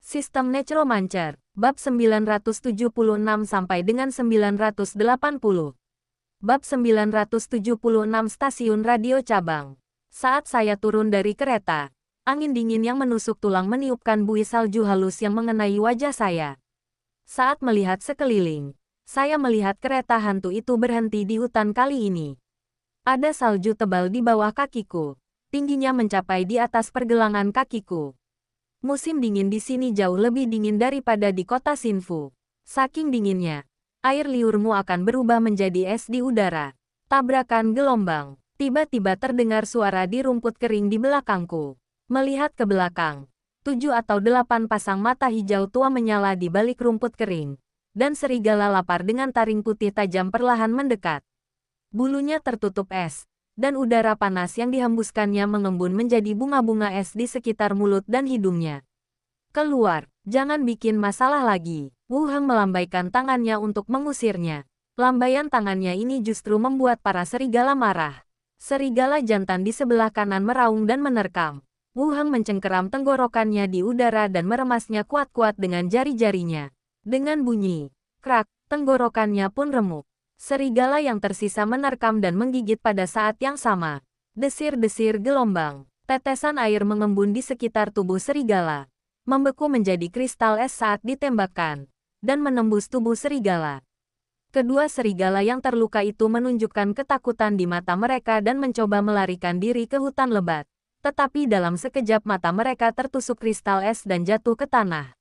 Sistem Necromancer, bab 976 sampai dengan 980. Bab 976 Stasiun Radio Cabang. Saat saya turun dari kereta, angin dingin yang menusuk tulang meniupkan buih salju halus yang mengenai wajah saya. Saat melihat sekeliling, saya melihat kereta hantu itu berhenti di hutan kali ini. Ada salju tebal di bawah kakiku, tingginya mencapai di atas pergelangan kakiku. Musim dingin di sini jauh lebih dingin daripada di kota Xinfu. Saking dinginnya, air liurmu akan berubah menjadi es di udara. Tabrakan gelombang. Tiba-tiba terdengar suara di rumput kering di belakangku. Melihat ke belakang, 7 atau 8 pasang mata hijau tua menyala di balik rumput kering. Dan serigala lapar dengan taring putih tajam perlahan mendekat. Bulunya tertutup es, dan udara panas yang dihembuskannya mengembun menjadi bunga-bunga es di sekitar mulut dan hidungnya. Keluar, jangan bikin masalah lagi. Wu Heng melambaikan tangannya untuk mengusirnya. Lambaian tangannya ini justru membuat para serigala marah. Serigala jantan di sebelah kanan meraung dan menerkam. Wu Heng mencengkeram tenggorokannya di udara dan meremasnya kuat-kuat dengan jari-jarinya. Dengan bunyi, krak, tenggorokannya pun remuk. Serigala yang tersisa menerkam dan menggigit pada saat yang sama. Desir-desir gelombang. Tetesan air mengembun di sekitar tubuh serigala. Membeku menjadi kristal es saat ditembakkan. Dan menembus tubuh serigala. Kedua serigala yang terluka itu menunjukkan ketakutan di mata mereka dan mencoba melarikan diri ke hutan lebat. Tetapi dalam sekejap mata mereka tertusuk kristal es dan jatuh ke tanah.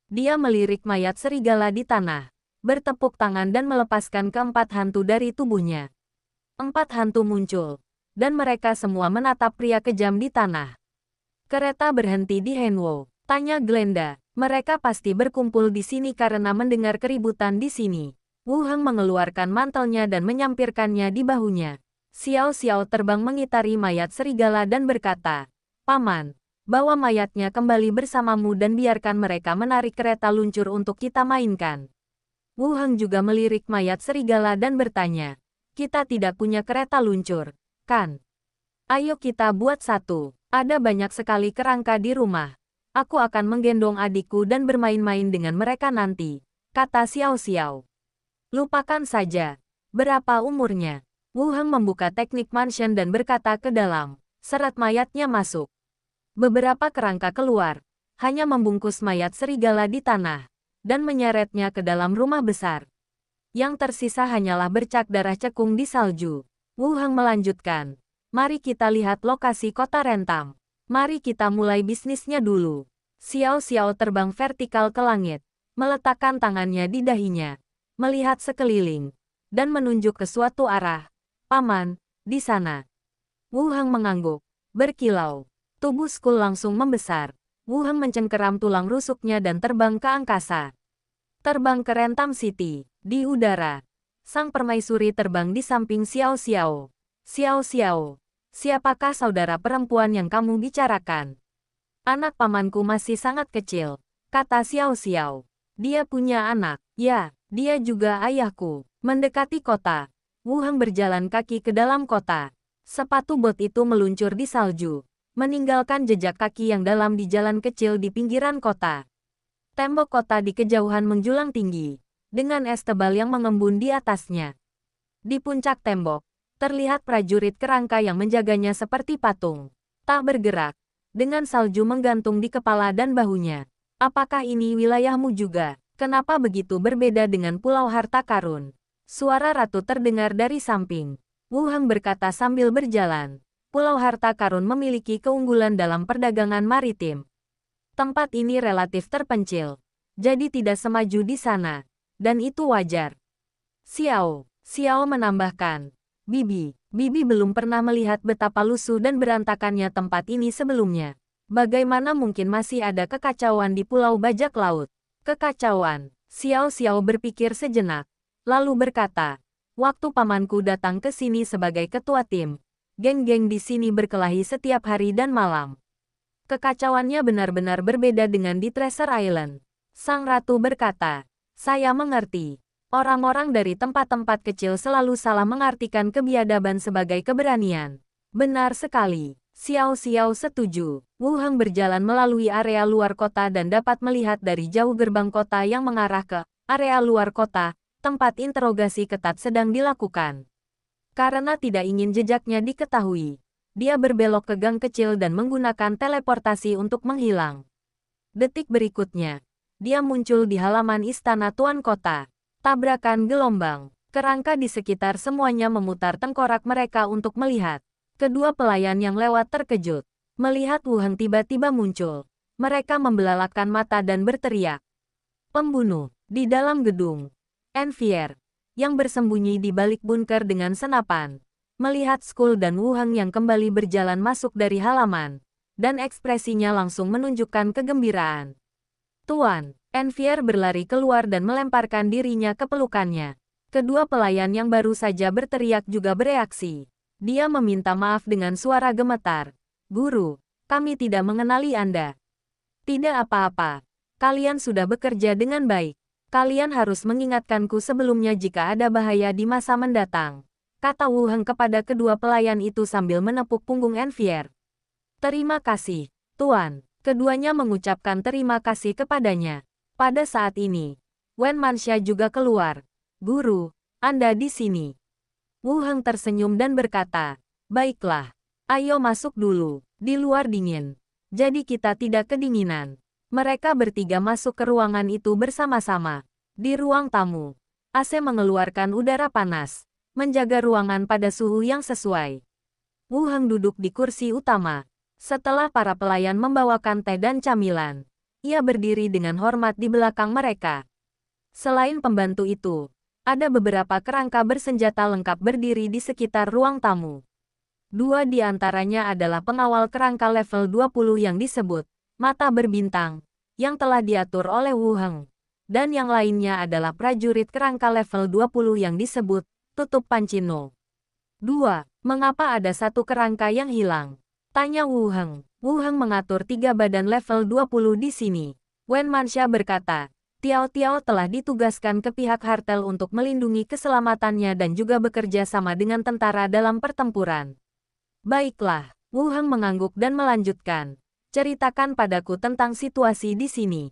Dia melirik mayat serigala di tanah. Bertepuk tangan dan melepaskan keempat hantu dari tubuhnya. 4 hantu muncul, dan mereka semua menatap pria kejam di tanah. Kereta berhenti di Henwo, tanya Glenda. Mereka pasti berkumpul di sini karena mendengar keributan di sini. Wu Heng mengeluarkan mantelnya dan menyampirkannya di bahunya. Xiao Xiao terbang mengitari mayat serigala dan berkata, "Paman, bawa mayatnya kembali bersamamu dan biarkan mereka menarik kereta luncur untuk kita mainkan." Wu Heng juga melirik mayat serigala dan bertanya, "Kita tidak punya kereta luncur, kan? Ayo kita buat satu. Ada banyak sekali kerangka di rumah. Aku akan menggendong adikku dan bermain-main dengan mereka nanti," kata Xiao Xiao. "Lupakan saja. Berapa umurnya?" Wu Heng membuka teknik mansion dan berkata ke dalam. Seret mayatnya masuk. Beberapa kerangka keluar, hanya membungkus mayat serigala di tanah dan menyeretnya ke dalam rumah besar. Yang tersisa hanyalah bercak darah cekung di salju. Wu Heng melanjutkan, "Mari kita lihat lokasi kota Rentam. Mari kita mulai bisnisnya dulu." Xiao Xiao terbang vertikal ke langit, meletakkan tangannya di dahinya, melihat sekeliling, dan menunjuk ke suatu arah. "Paman, di sana." Wu Heng mengangguk, berkilau. Tubuh Skull langsung membesar. Wu Heng mencengkeram tulang rusuknya dan terbang ke angkasa. Terbang ke Rentam City, di udara. Sang permaisuri terbang di samping Xiao Xiao. "Xiao Xiao, siapakah saudara perempuan yang kamu bicarakan?" "Anak pamanku masih sangat kecil," kata Xiao Xiao. "Dia punya anak." "Ya, dia juga ayahku." Mendekati kota, Wu Heng berjalan kaki ke dalam kota. Sepatu bot itu meluncur di salju, meninggalkan jejak kaki yang dalam di jalan kecil di pinggiran kota. Tembok kota di kejauhan menjulang tinggi, dengan es tebal yang mengembun di atasnya. Di puncak tembok, terlihat prajurit kerangka yang menjaganya seperti patung. Tak bergerak, dengan salju menggantung di kepala dan bahunya. "Apakah ini wilayahmu juga? Kenapa begitu berbeda dengan Pulau Harta Karun?" Suara ratu terdengar dari samping. Wu Heng berkata sambil berjalan. Pulau Harta Karun memiliki keunggulan dalam perdagangan maritim. Tempat ini relatif terpencil, jadi tidak semaju di sana. Dan itu wajar. Xiao menambahkan, Bibi belum pernah melihat betapa lusuh dan berantakannya tempat ini sebelumnya. Bagaimana mungkin masih ada kekacauan di Pulau Bajak Laut? Kekacauan. Xiao berpikir sejenak, lalu berkata, "Waktu pamanku datang ke sini sebagai ketua tim, geng-geng di sini berkelahi setiap hari dan malam. Kekacauannya benar-benar berbeda dengan di Treasure Island." Sang ratu berkata, "Saya mengerti. Orang-orang dari tempat-tempat kecil selalu salah mengartikan kebiadaban sebagai keberanian." "Benar sekali." Xiao Xiao setuju. Wu Heng berjalan melalui area luar kota dan dapat melihat dari jauh gerbang kota yang mengarah ke area luar kota, tempat interogasi ketat sedang dilakukan. Karena tidak ingin jejaknya diketahui, dia berbelok ke gang kecil dan menggunakan teleportasi untuk menghilang. Detik berikutnya, dia muncul di halaman istana Tuan Kota. Tabrakan gelombang. Kerangka di sekitar semuanya memutar tengkorak mereka untuk melihat. Kedua pelayan yang lewat terkejut. Melihat Wu Heng tiba-tiba muncul. Mereka membelalakkan mata dan berteriak. Pembunuh. Di dalam gedung. Envier, yang bersembunyi di balik bunker dengan senapan, melihat Skull dan Wu Heng yang kembali berjalan masuk dari halaman. Dan ekspresinya langsung menunjukkan kegembiraan. Tuan, Envier berlari keluar dan melemparkan dirinya ke pelukannya. Kedua pelayan yang baru saja berteriak juga bereaksi. Dia meminta maaf dengan suara gemetar. Guru, kami tidak mengenali Anda. Tidak apa-apa. Kalian sudah bekerja dengan baik. Kalian harus mengingatkanku sebelumnya jika ada bahaya di masa mendatang, kata Wu Heng kepada kedua pelayan itu sambil menepuk punggung Envier. Terima kasih, Tuan. Keduanya mengucapkan terima kasih kepadanya. Pada saat ini, Wen Manxia juga keluar. Guru, Anda di sini. Wu Heng tersenyum dan berkata, baiklah, ayo masuk dulu, di luar dingin. Jadi kita tidak kedinginan. Mereka bertiga masuk ke ruangan itu bersama-sama. Di ruang tamu, AC mengeluarkan udara panas, menjaga ruangan pada suhu yang sesuai. Wu Heng duduk di kursi utama. Setelah para pelayan membawakan teh dan camilan, ia berdiri dengan hormat di belakang mereka. Selain pembantu itu, ada beberapa kerangka bersenjata lengkap berdiri di sekitar ruang tamu. Dua di antaranya adalah pengawal kerangka level 20 yang disebut Mata Berbintang, yang telah diatur oleh Wu Heng. Dan yang lainnya adalah prajurit kerangka level 20 yang disebut Tutup Pancino. 2. Mengapa ada satu kerangka yang hilang? Tanya Wu Heng. Wu Heng mengatur 3 badan level 20 di sini. Wen Manxia berkata, Tiao Tiao telah ditugaskan ke pihak Hartel untuk melindungi keselamatannya dan juga bekerja sama dengan tentara dalam pertempuran. Baiklah, Wu Heng mengangguk dan melanjutkan. Ceritakan padaku tentang situasi di sini.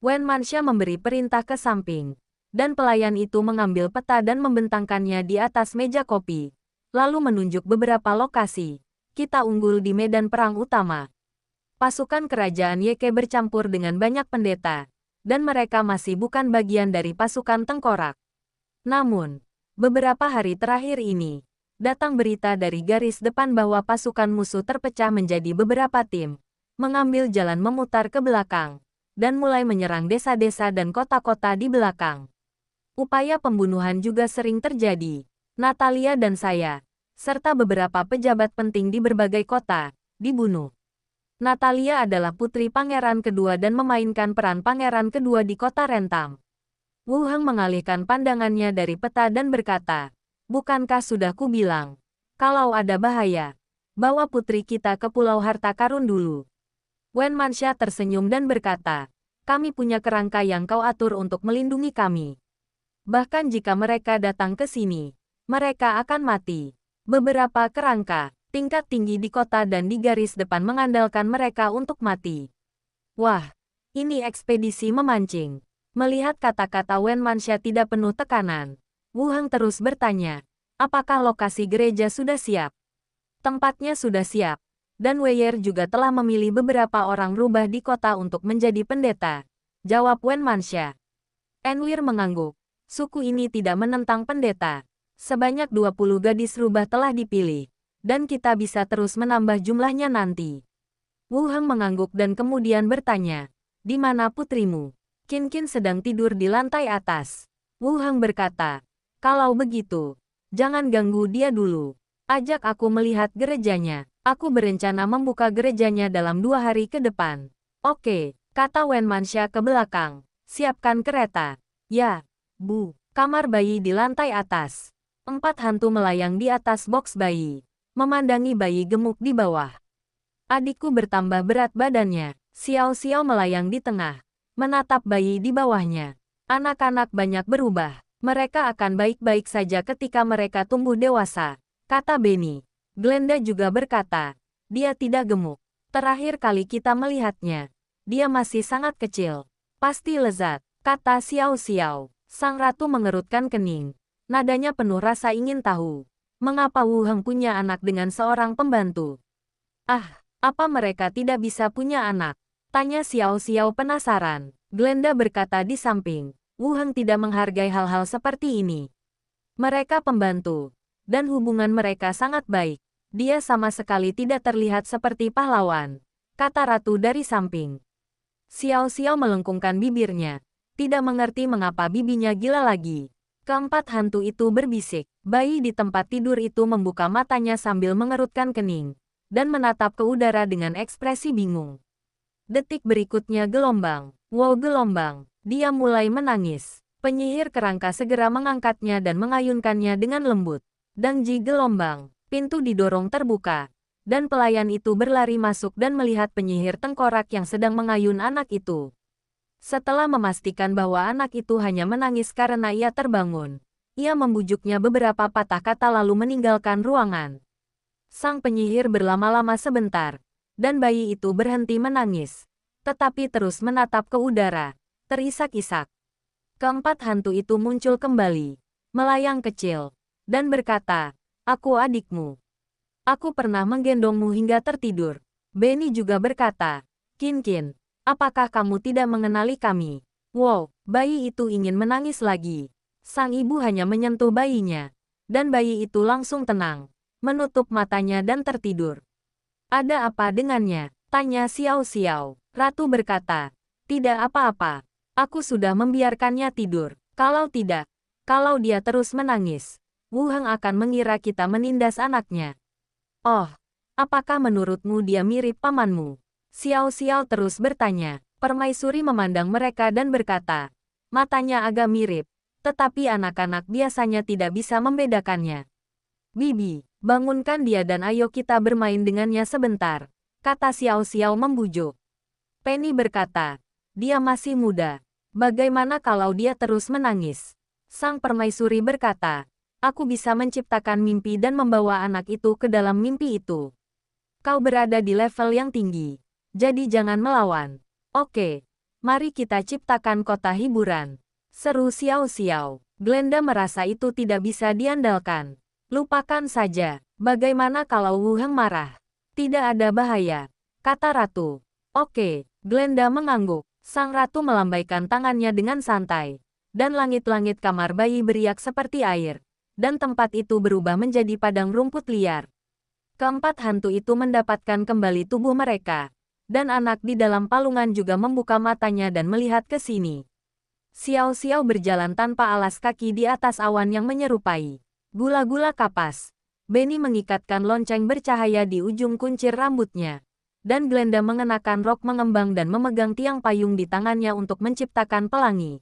Wen Manxia memberi perintah ke samping, dan pelayan itu mengambil peta dan membentangkannya di atas meja kopi, lalu menunjuk beberapa lokasi. Kita unggul di medan perang utama. Pasukan kerajaan Yeke bercampur dengan banyak pendeta, dan mereka masih bukan bagian dari pasukan tengkorak. Namun, beberapa hari terakhir ini, datang berita dari garis depan bahwa pasukan musuh terpecah menjadi beberapa tim, mengambil jalan memutar ke belakang, dan mulai menyerang desa-desa dan kota-kota di belakang. Upaya pembunuhan juga sering terjadi. Natalia dan saya, serta beberapa pejabat penting di berbagai kota, dibunuh. Natalia adalah putri pangeran kedua dan memainkan peran pangeran kedua di kota Rentam. Wu Heng mengalihkan pandangannya dari peta dan berkata, bukankah sudah kubilang, kalau ada bahaya, bawa putri kita ke Pulau Harta Karun dulu. Wen Manxia tersenyum dan berkata, kami punya kerangka yang kau atur untuk melindungi kami. Bahkan jika mereka datang ke sini, mereka akan mati. Beberapa kerangka tingkat tinggi di kota dan di garis depan mengandalkan mereka untuk mati. Wah, ini ekspedisi memancing. Melihat kata-kata Wen Manxia tidak penuh tekanan, Wu Heng terus bertanya, apakah lokasi gereja sudah siap? Tempatnya sudah siap, dan Weyer juga telah memilih beberapa orang rubah di kota untuk menjadi pendeta, jawab Wen Manxia. Enwir mengangguk, suku ini tidak menentang pendeta. Sebanyak 20 gadis rubah telah dipilih, dan kita bisa terus menambah jumlahnya nanti. Wu Heng mengangguk dan kemudian bertanya, di mana putrimu? Qin Qin sedang tidur di lantai atas. Wu Heng berkata, kalau begitu, jangan ganggu dia dulu. Ajak aku melihat gerejanya. Aku berencana membuka gerejanya dalam 2 hari ke depan. Oke, kata Wen Manxia ke belakang. Siapkan kereta. Ya, Bu. Kamar bayi di lantai atas. 4 hantu melayang di atas boks bayi, memandangi bayi gemuk di bawah. Adikku bertambah berat badannya. Xiao Xiao melayang di tengah, menatap bayi di bawahnya. Anak-anak banyak berubah. Mereka akan baik-baik saja ketika mereka tumbuh dewasa, kata Benny. Glenda juga berkata, Dia tidak gemuk. Terakhir kali kita melihatnya, dia masih sangat kecil. Pasti lezat, kata Xiao Xiao. Sang ratu mengerutkan kening. Nadanya penuh rasa ingin tahu. Mengapa Wu Heng punya anak dengan seorang pembantu? Ah, apa mereka tidak bisa punya anak? Tanya Xiao Xiao penasaran. Glenda berkata di samping. Wu Heng tidak menghargai hal-hal seperti ini. Mereka pembantu, dan hubungan mereka sangat baik. Dia sama sekali tidak terlihat seperti pahlawan, kata ratu dari samping. Xiao Xiao melengkungkan bibirnya, tidak mengerti mengapa bibinya gila lagi. Keempat hantu itu berbisik. Bayi di tempat tidur itu membuka matanya sambil mengerutkan kening, dan menatap ke udara dengan ekspresi bingung. Detik berikutnya gelombang. Wow, gelombang. Dia mulai menangis. Penyihir kerangka segera mengangkatnya dan mengayunkannya dengan lembut. Dangji gelombang. Pintu didorong terbuka. Dan pelayan itu berlari masuk dan melihat penyihir tengkorak yang sedang mengayun anak itu. Setelah memastikan bahwa anak itu hanya menangis karena ia terbangun, ia membujuknya beberapa patah kata lalu meninggalkan ruangan. Sang penyihir berlama-lama sebentar, dan bayi itu berhenti menangis, tetapi terus menatap ke udara, terisak-isak. Keempat hantu itu muncul kembali, melayang kecil, dan berkata, "Aku adikmu. Aku pernah menggendongmu hingga tertidur." Benny juga berkata, "Kin, apakah kamu tidak mengenali kami?" Wow, bayi itu ingin menangis lagi. Sang ibu hanya menyentuh bayinya, dan bayi itu langsung tenang, menutup matanya dan tertidur. "Ada apa dengannya?" tanya Xiao Xiao. Ratu berkata, "Tidak apa-apa. Aku sudah membiarkannya tidur. Kalau tidak, kalau dia terus menangis, Wu Heng akan mengira kita menindas anaknya." "Oh, apakah menurutmu dia mirip pamanmu?" Xiao Xiao terus bertanya. Permaisuri memandang mereka dan berkata, "Matanya agak mirip, tetapi anak-anak biasanya tidak bisa membedakannya." "Bibi, bangunkan dia dan ayo kita bermain dengannya sebentar," kata Xiao Xiao membujuk. Penny berkata, "Dia masih muda. Bagaimana kalau dia terus menangis?" Sang permaisuri berkata, "Aku bisa menciptakan mimpi dan membawa anak itu ke dalam mimpi itu. Kau berada di level yang tinggi, jadi jangan melawan." "Oke, mari kita ciptakan kota hiburan," seru Xiao Xiao. Glenda merasa itu tidak bisa diandalkan. "Lupakan saja, bagaimana kalau Wu Heng marah?" "Tidak ada bahaya," kata Ratu. "Oke." Glenda mengangguk. Sang ratu melambaikan tangannya dengan santai, dan langit-langit kamar bayi beriak seperti air, dan tempat itu berubah menjadi padang rumput liar. Keempat hantu itu mendapatkan kembali tubuh mereka, dan anak di dalam palungan juga membuka matanya dan melihat ke sini. Xiao Xiao berjalan tanpa alas kaki di atas awan yang menyerupai gula-gula kapas. Benny mengikatkan lonceng bercahaya di ujung kuncir rambutnya, dan Glenda mengenakan rok mengembang dan memegang tiang payung di tangannya untuk menciptakan pelangi.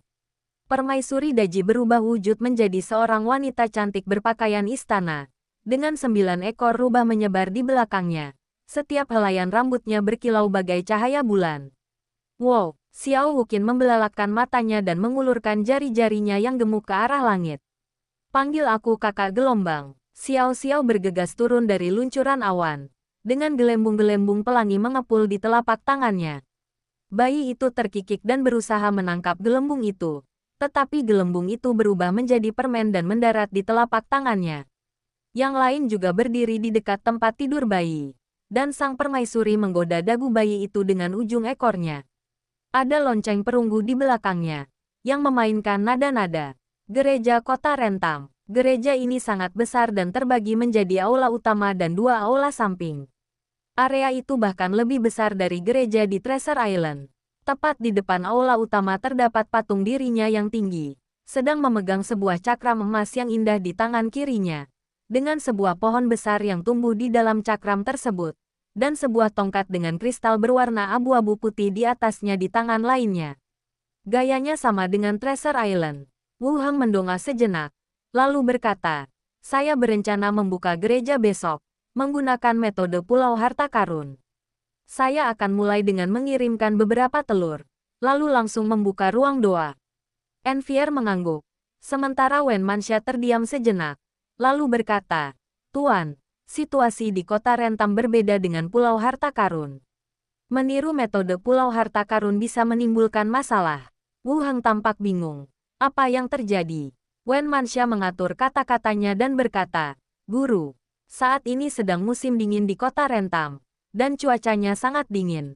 Permaisuri Daji berubah wujud menjadi seorang wanita cantik berpakaian istana, dengan 9 ekor rubah menyebar di belakangnya. Setiap helaian rambutnya berkilau bagai cahaya bulan. Wow, Xiao Wuqin membelalakkan matanya dan mengulurkan jari-jarinya yang gemuk ke arah langit. "Panggil aku kakak gelombang." Xiao Xiao bergegas turun dari luncuran awan, dengan gelembung-gelembung pelangi mengepul di telapak tangannya. Bayi itu terkikik dan berusaha menangkap gelembung itu, tetapi gelembung itu berubah menjadi permen dan mendarat di telapak tangannya. Yang lain juga berdiri di dekat tempat tidur bayi, dan sang permaisuri menggoda dagu bayi itu dengan ujung ekornya. Ada lonceng perunggu di belakangnya, yang memainkan nada-nada. Gereja Kota Rentam. Gereja ini sangat besar dan terbagi menjadi aula utama dan 2 aula samping. Area itu bahkan lebih besar dari gereja di Treasure Island. Tepat di depan aula utama terdapat patung dirinya yang tinggi, sedang memegang sebuah cakram emas yang indah di tangan kirinya, dengan sebuah pohon besar yang tumbuh di dalam cakram tersebut, dan sebuah tongkat dengan kristal berwarna abu-abu putih di atasnya di tangan lainnya. Gayanya sama dengan Treasure Island. Wu Heng mendongak sejenak, lalu berkata, "Saya berencana membuka gereja besok, menggunakan metode Pulau Harta Karun. Saya akan mulai dengan mengirimkan beberapa telur, lalu langsung membuka ruang doa." Envier mengangguk, sementara Wen Manxia terdiam sejenak, lalu berkata, "Tuan, situasi di kota Rentam berbeda dengan Pulau Harta Karun. Meniru metode Pulau Harta Karun bisa menimbulkan masalah. Wu Heng tampak bingung. Apa yang terjadi? Wen Manxia mengatur kata-katanya dan berkata, "Guru, saat ini sedang musim dingin di kota Rentam, dan cuacanya sangat dingin.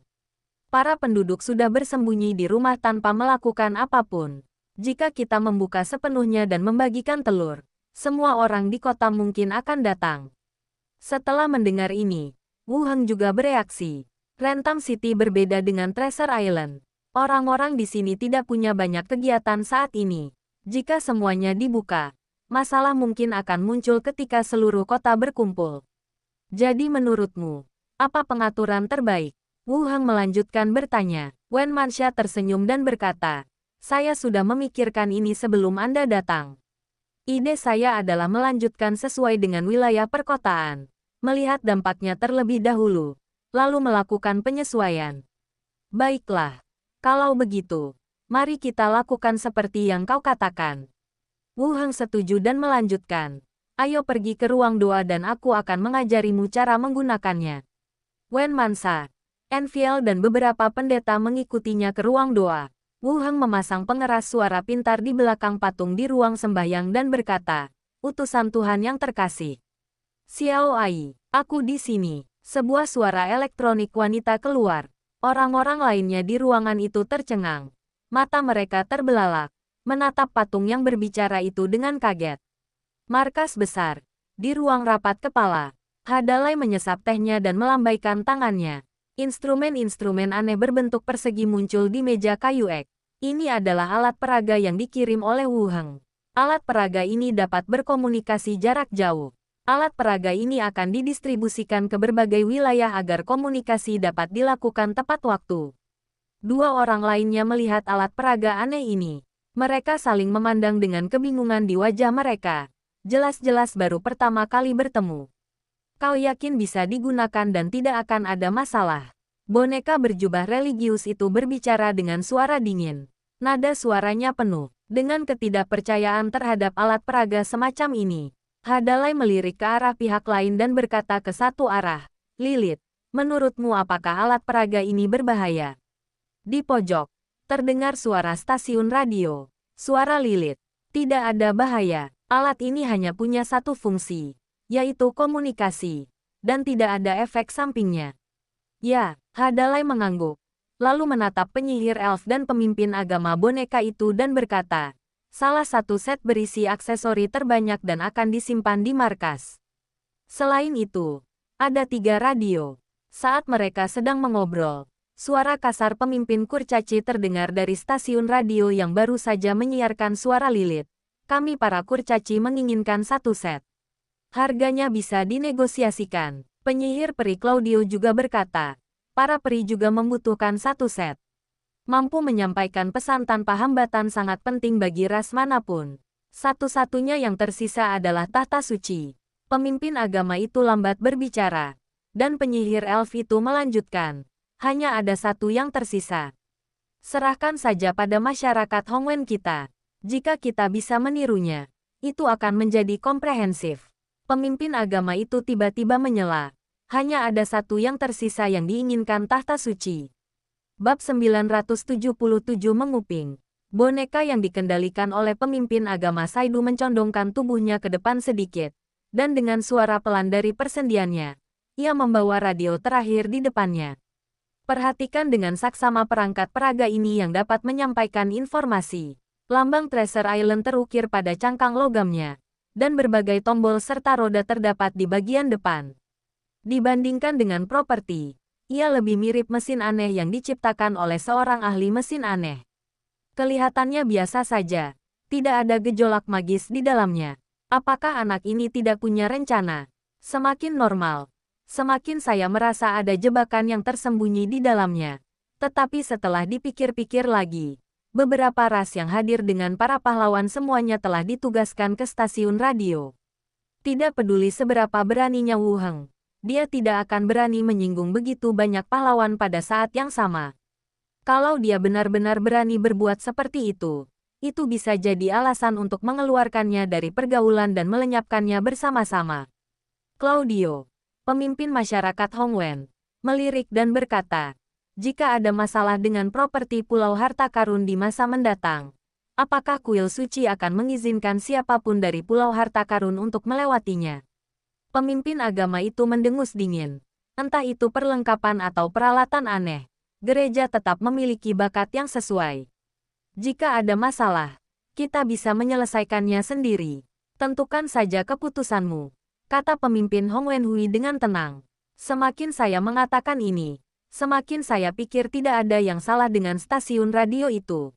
Para penduduk sudah bersembunyi di rumah tanpa melakukan apapun. Jika kita membuka sepenuhnya dan membagikan telur, semua orang di kota mungkin akan datang." Setelah mendengar ini, Wu Heng juga bereaksi. Rentam City berbeda dengan Treasure Island. Orang-orang di sini tidak punya banyak kegiatan saat ini. Jika semuanya dibuka, masalah mungkin akan muncul ketika seluruh kota berkumpul. Jadi menurutmu, apa pengaturan terbaik? Wu Heng melanjutkan bertanya. Wen Manxia tersenyum dan berkata, "Saya sudah memikirkan ini sebelum Anda datang. Ide saya adalah melanjutkan sesuai dengan wilayah perkotaan, melihat dampaknya terlebih dahulu, lalu melakukan penyesuaian." Baiklah, kalau begitu, mari kita lakukan seperti yang kau katakan. Wu Heng setuju dan melanjutkan, "Ayo pergi ke ruang doa dan aku akan mengajarimu cara menggunakannya." Wen Mansa, Enfiel dan beberapa pendeta mengikutinya ke ruang doa. Wu Heng memasang pengeras suara pintar di belakang patung di ruang sembahyang dan berkata, "Utusan Tuhan yang terkasih. Xiao Ai, aku di sini." Sebuah suara elektronik wanita keluar. Orang-orang lainnya di ruangan itu tercengang. Mata mereka terbelalak, menatap patung yang berbicara itu dengan kaget. Markas besar. Di ruang rapat kepala, Hadalai menyesap tehnya dan melambaikan tangannya. Instrumen-instrumen aneh berbentuk persegi muncul di meja kayu ek. Ini adalah alat peraga yang dikirim oleh Wu Heng. Alat peraga ini dapat berkomunikasi jarak jauh. Alat peraga ini akan didistribusikan ke berbagai wilayah agar komunikasi dapat dilakukan tepat waktu. Dua orang lainnya melihat alat peraga aneh ini. Mereka saling memandang dengan kebingungan di wajah mereka. Jelas-jelas baru pertama kali bertemu. "Kau yakin bisa digunakan dan tidak akan ada masalah?" Boneka berjubah religius itu berbicara dengan suara dingin. Nada suaranya penuh dengan ketidakpercayaan terhadap alat peraga semacam ini. Hadalai melirik ke arah pihak lain dan berkata ke satu arah, "Lilith, menurutmu apakah alat peraga ini berbahaya?" Di pojok, terdengar suara stasiun radio. Suara Lilith, "Tidak ada bahaya. Alat ini hanya punya satu fungsi, yaitu komunikasi, dan tidak ada efek sampingnya." "Ya," Hadalai mengangguk, lalu menatap penyihir elf dan pemimpin agama boneka itu dan berkata, "Salah satu set berisi aksesori terbanyak dan akan disimpan di markas." Selain itu, ada 3 radio. Saat mereka sedang mengobrol, suara kasar pemimpin kurcaci terdengar dari stasiun radio yang baru saja menyiarkan suara Lilith. "Kami para kurcaci menginginkan 1 set. Harganya bisa dinegosiasikan." Penyihir peri Claudio juga berkata, "Para peri juga membutuhkan 1 set." Mampu menyampaikan pesan tanpa hambatan sangat penting bagi ras manapun. Satu-satunya yang tersisa adalah tahta suci. Pemimpin agama itu lambat berbicara. Dan penyihir elf itu melanjutkan, "Hanya ada satu yang tersisa. Serahkan saja pada masyarakat Hongwen kita. Jika kita bisa menirunya, itu akan menjadi komprehensif." Pemimpin agama itu tiba-tiba menyela. Hanya ada satu yang tersisa yang diinginkan tahta suci. Bab 977 menguping. Boneka yang dikendalikan oleh pemimpin agama Saidu mencondongkan tubuhnya ke depan sedikit, dan dengan suara pelan dari persendiannya, ia membawa radio terakhir di depannya. Perhatikan dengan saksama perangkat peraga ini yang dapat menyampaikan informasi. Lambang Treasure Island terukir pada cangkang logamnya, dan berbagai tombol serta roda terdapat di bagian depan. Dibandingkan dengan properti, ia lebih mirip mesin aneh yang diciptakan oleh seorang ahli mesin aneh. Kelihatannya biasa saja, tidak ada gejolak magis di dalamnya. Apakah anak ini tidak punya rencana? Semakin normal, semakin saya merasa ada jebakan yang tersembunyi di dalamnya. Tetapi setelah dipikir-pikir lagi, beberapa ras yang hadir dengan para pahlawan semuanya telah ditugaskan ke stasiun radio. Tidak peduli seberapa beraninya Wu Heng, dia tidak akan berani menyinggung begitu banyak pahlawan pada saat yang sama. Kalau dia benar-benar berani berbuat seperti itu bisa jadi alasan untuk mengeluarkannya dari pergaulan dan melenyapkannya bersama-sama. Claudio, pemimpin masyarakat Hongwen, melirik dan berkata, jika ada masalah dengan properti Pulau Harta Karun di masa mendatang, apakah kuil suci akan mengizinkan siapapun dari Pulau Harta Karun untuk melewatinya? Pemimpin agama itu mendengus dingin. Entah itu perlengkapan atau peralatan aneh, gereja tetap memiliki bakat yang sesuai. Jika ada masalah, kita bisa menyelesaikannya sendiri. Tentukan saja keputusanmu, kata pemimpin Hong Wenhui dengan tenang. Semakin saya mengatakan ini, semakin saya pikir tidak ada yang salah dengan stasiun radio itu.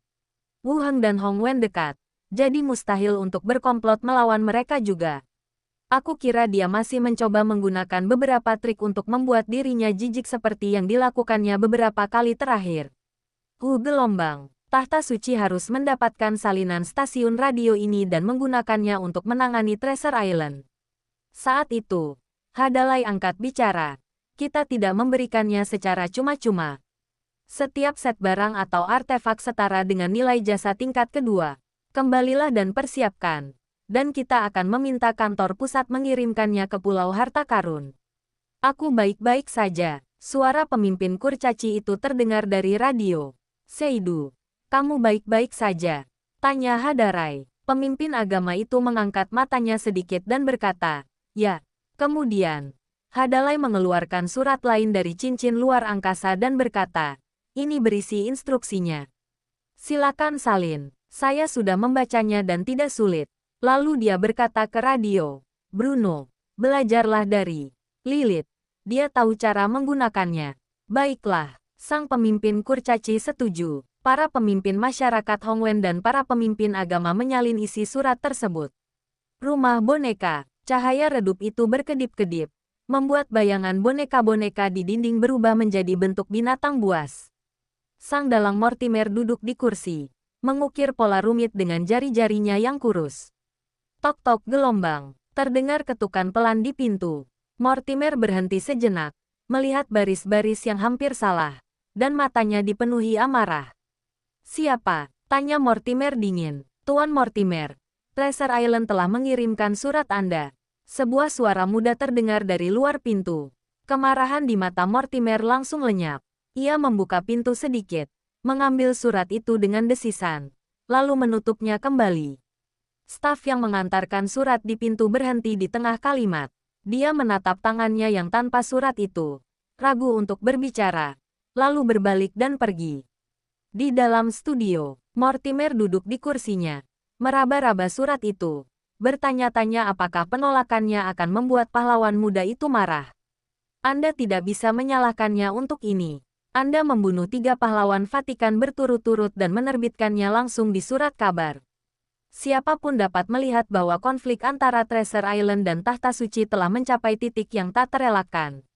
Wu Heng dan Hong Wen dekat, jadi mustahil untuk berkomplot melawan mereka juga. Aku kira dia masih mencoba menggunakan beberapa trik untuk membuat dirinya jijik seperti yang dilakukannya beberapa kali terakhir. Gelombang, tahta suci harus mendapatkan salinan stasiun radio ini dan menggunakannya untuk menangani Treasure Island. Saat itu, Hadalai angkat bicara. Kita tidak memberikannya secara cuma-cuma. Setiap set barang atau artefak setara dengan nilai jasa tingkat kedua. Kembalilah dan persiapkan. Dan kita akan meminta kantor pusat mengirimkannya ke Pulau Harta Karun. Aku baik-baik saja. Suara pemimpin kurcaci itu terdengar dari radio. Seidu, kamu baik-baik saja? Tanya Hadarai. Pemimpin agama itu mengangkat matanya sedikit dan berkata, ya. Kemudian, Hadalai mengeluarkan surat lain dari cincin luar angkasa dan berkata, ini berisi instruksinya. Silakan salin, saya sudah membacanya dan tidak sulit. Lalu dia berkata ke radio, Bruno, belajarlah dari Lilith. Dia tahu cara menggunakannya. Baiklah, sang pemimpin kurcaci setuju. Para pemimpin masyarakat Hongwen dan para pemimpin agama menyalin isi surat tersebut. Rumah boneka, cahaya redup itu berkedip-kedip, membuat bayangan boneka-boneka di dinding berubah menjadi bentuk binatang buas. Sang dalang Mortimer duduk di kursi, mengukir pola rumit dengan jari-jarinya yang kurus. Tok-tok gelombang, terdengar ketukan pelan di pintu. Mortimer berhenti sejenak, melihat baris-baris yang hampir salah, dan matanya dipenuhi amarah. Siapa? Tanya Mortimer dingin. Tuan Mortimer, Treasure Island telah mengirimkan surat Anda. Sebuah suara muda terdengar dari luar pintu. Kemarahan di mata Mortimer langsung lenyap. Ia membuka pintu sedikit, mengambil surat itu dengan desisan, lalu menutupnya kembali. Staf yang mengantarkan surat di pintu berhenti di tengah kalimat. Dia menatap tangannya yang tanpa surat itu, ragu untuk berbicara, lalu berbalik dan pergi. Di dalam studio, Mortimer duduk di kursinya, meraba-raba surat itu, bertanya-tanya apakah penolakannya akan membuat pahlawan muda itu marah. Anda tidak bisa menyalahkannya untuk ini. Anda membunuh 3 pahlawan Vatikan berturut-turut dan menerbitkannya langsung di surat kabar. Siapapun dapat melihat bahwa konflik antara Treasure Island dan Tahta Suci telah mencapai titik yang tak terelakkan.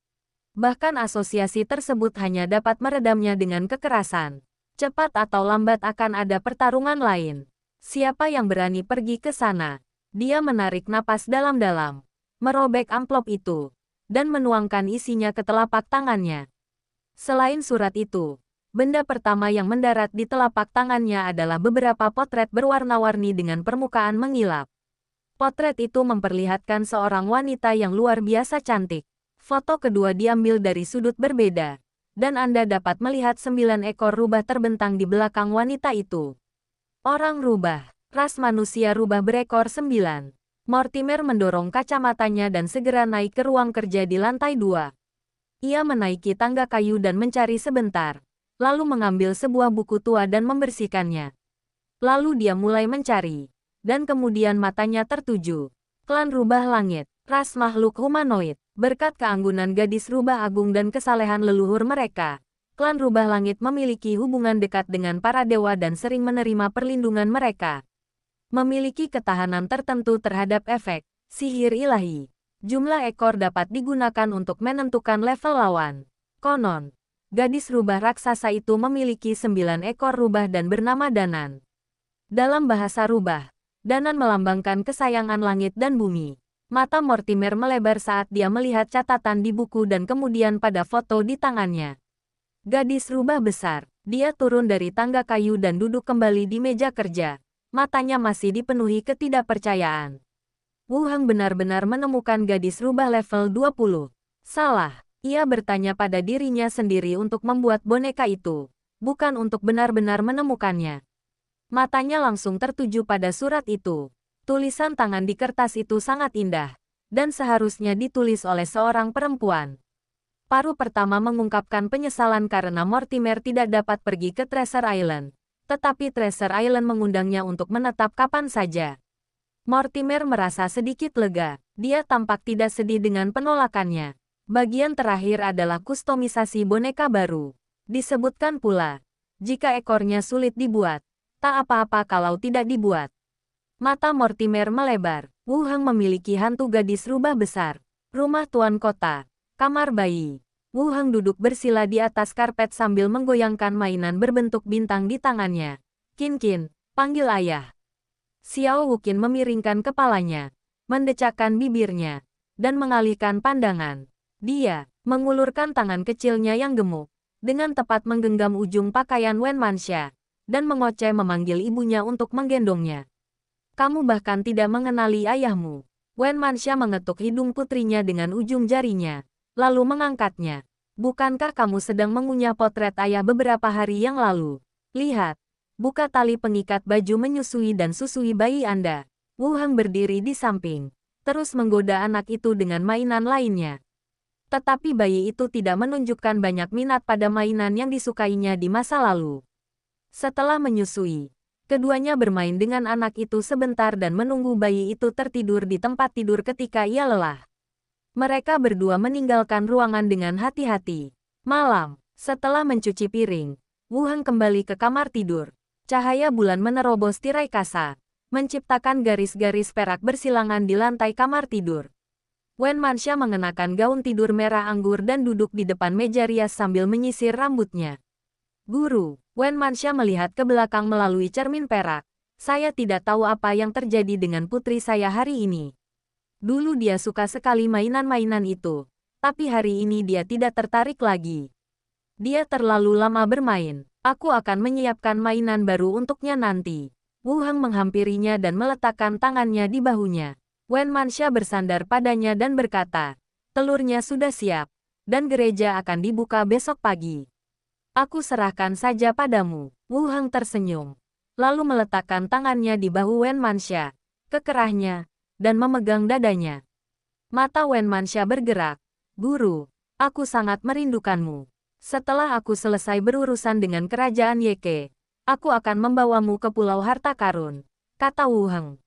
Bahkan asosiasi tersebut hanya dapat meredamnya dengan kekerasan. Cepat atau lambat akan ada pertarungan lain. Siapa yang berani pergi ke sana? Dia menarik napas dalam-dalam, merobek amplop itu, dan menuangkan isinya ke telapak tangannya. Selain surat itu, benda pertama yang mendarat di telapak tangannya adalah beberapa potret berwarna-warni dengan permukaan mengilap. Potret itu memperlihatkan seorang wanita yang luar biasa cantik. Foto kedua diambil dari sudut berbeda, dan Anda dapat melihat 9 ekor rubah terbentang di belakang wanita itu. Orang rubah, ras manusia rubah berekor 9. Mortimer mendorong kacamatanya dan segera naik ke ruang kerja di lantai 2. Ia menaiki tangga kayu dan mencari sebentar, lalu mengambil sebuah buku tua dan membersihkannya. Lalu dia mulai mencari, dan kemudian matanya tertuju. Klan Rubah Langit, ras makhluk humanoid. Berkat keanggunan gadis rubah agung dan kesalehan leluhur mereka, Klan Rubah Langit memiliki hubungan dekat dengan para dewa dan sering menerima perlindungan mereka. Memiliki ketahanan tertentu terhadap efek sihir ilahi. Jumlah ekor dapat digunakan untuk menentukan level lawan. Konon, gadis rubah raksasa itu memiliki 9 ekor rubah dan bernama Danan. Dalam bahasa rubah, Danan melambangkan kesayangan langit dan bumi. Mata Mortimer melebar saat dia melihat catatan di buku dan kemudian pada foto di tangannya. Gadis rubah besar, dia turun dari tangga kayu dan duduk kembali di meja kerja. Matanya masih dipenuhi ketidakpercayaan. Wu Heng benar-benar menemukan gadis rubah level 20. Salah. Ia bertanya pada dirinya sendiri untuk membuat boneka itu, bukan untuk benar-benar menemukannya. Matanya langsung tertuju pada surat itu. Tulisan tangan di kertas itu sangat indah, dan seharusnya ditulis oleh seorang perempuan. Paru pertama mengungkapkan penyesalan karena Mortimer tidak dapat pergi ke Treasure Island. Tetapi Treasure Island mengundangnya untuk menetap kapan saja. Mortimer merasa sedikit lega. Dia tampak tidak sedih dengan penolakannya. Bagian terakhir adalah kustomisasi boneka baru. Disebutkan pula, jika ekornya sulit dibuat, tak apa-apa kalau tidak dibuat. Mata Mortimer melebar. Wu Heng memiliki hantu gadis rubah besar, rumah tuan kota, kamar bayi. Wu Heng duduk bersila di atas karpet sambil menggoyangkan mainan berbentuk bintang di tangannya. Qin, panggil ayah. Xiao Wuqin memiringkan kepalanya, mendecakkan bibirnya, dan mengalihkan pandangan. Dia mengulurkan tangan kecilnya yang gemuk, dengan tepat menggenggam ujung pakaian Wen Manxia, dan mengoceh memanggil ibunya untuk menggendongnya. Kamu bahkan tidak mengenali ayahmu. Wen Manxia mengetuk hidung putrinya dengan ujung jarinya, lalu mengangkatnya. Bukankah kamu sedang mengunyah potret ayah beberapa hari yang lalu? Lihat, buka tali pengikat baju menyusui dan susui bayi Anda. Wu Heng berdiri di samping, terus menggoda anak itu dengan mainan lainnya. Tetapi bayi itu tidak menunjukkan banyak minat pada mainan yang disukainya di masa lalu. Setelah menyusui, keduanya bermain dengan anak itu sebentar dan menunggu bayi itu tertidur di tempat tidur ketika ia lelah. Mereka berdua meninggalkan ruangan dengan hati-hati. Malam, setelah mencuci piring, Wu Heng kembali ke kamar tidur. Cahaya bulan menerobos tirai kasa, menciptakan garis-garis perak bersilangan di lantai kamar tidur. Wen Manxia mengenakan gaun tidur merah anggur dan duduk di depan meja rias sambil menyisir rambutnya. Guru, Wen Manxia melihat ke belakang melalui cermin perak. Saya tidak tahu apa yang terjadi dengan putri saya hari ini. Dulu dia suka sekali mainan-mainan itu, tapi hari ini dia tidak tertarik lagi. Dia terlalu lama bermain. Aku akan menyiapkan mainan baru untuknya nanti. Wu Heng menghampirinya dan meletakkan tangannya di bahunya. Wen Manxia bersandar padanya dan berkata, telurnya sudah siap, dan gereja akan dibuka besok pagi. Aku serahkan saja padamu. Wu Heng tersenyum, lalu meletakkan tangannya di bahu Wen Manxia, ke kerahnya, dan memegang dadanya. Mata Wen Manxia bergerak. Guru, aku sangat merindukanmu. Setelah aku selesai berurusan dengan kerajaan Yeke, aku akan membawamu ke Pulau Harta Karun, kata Wu Heng.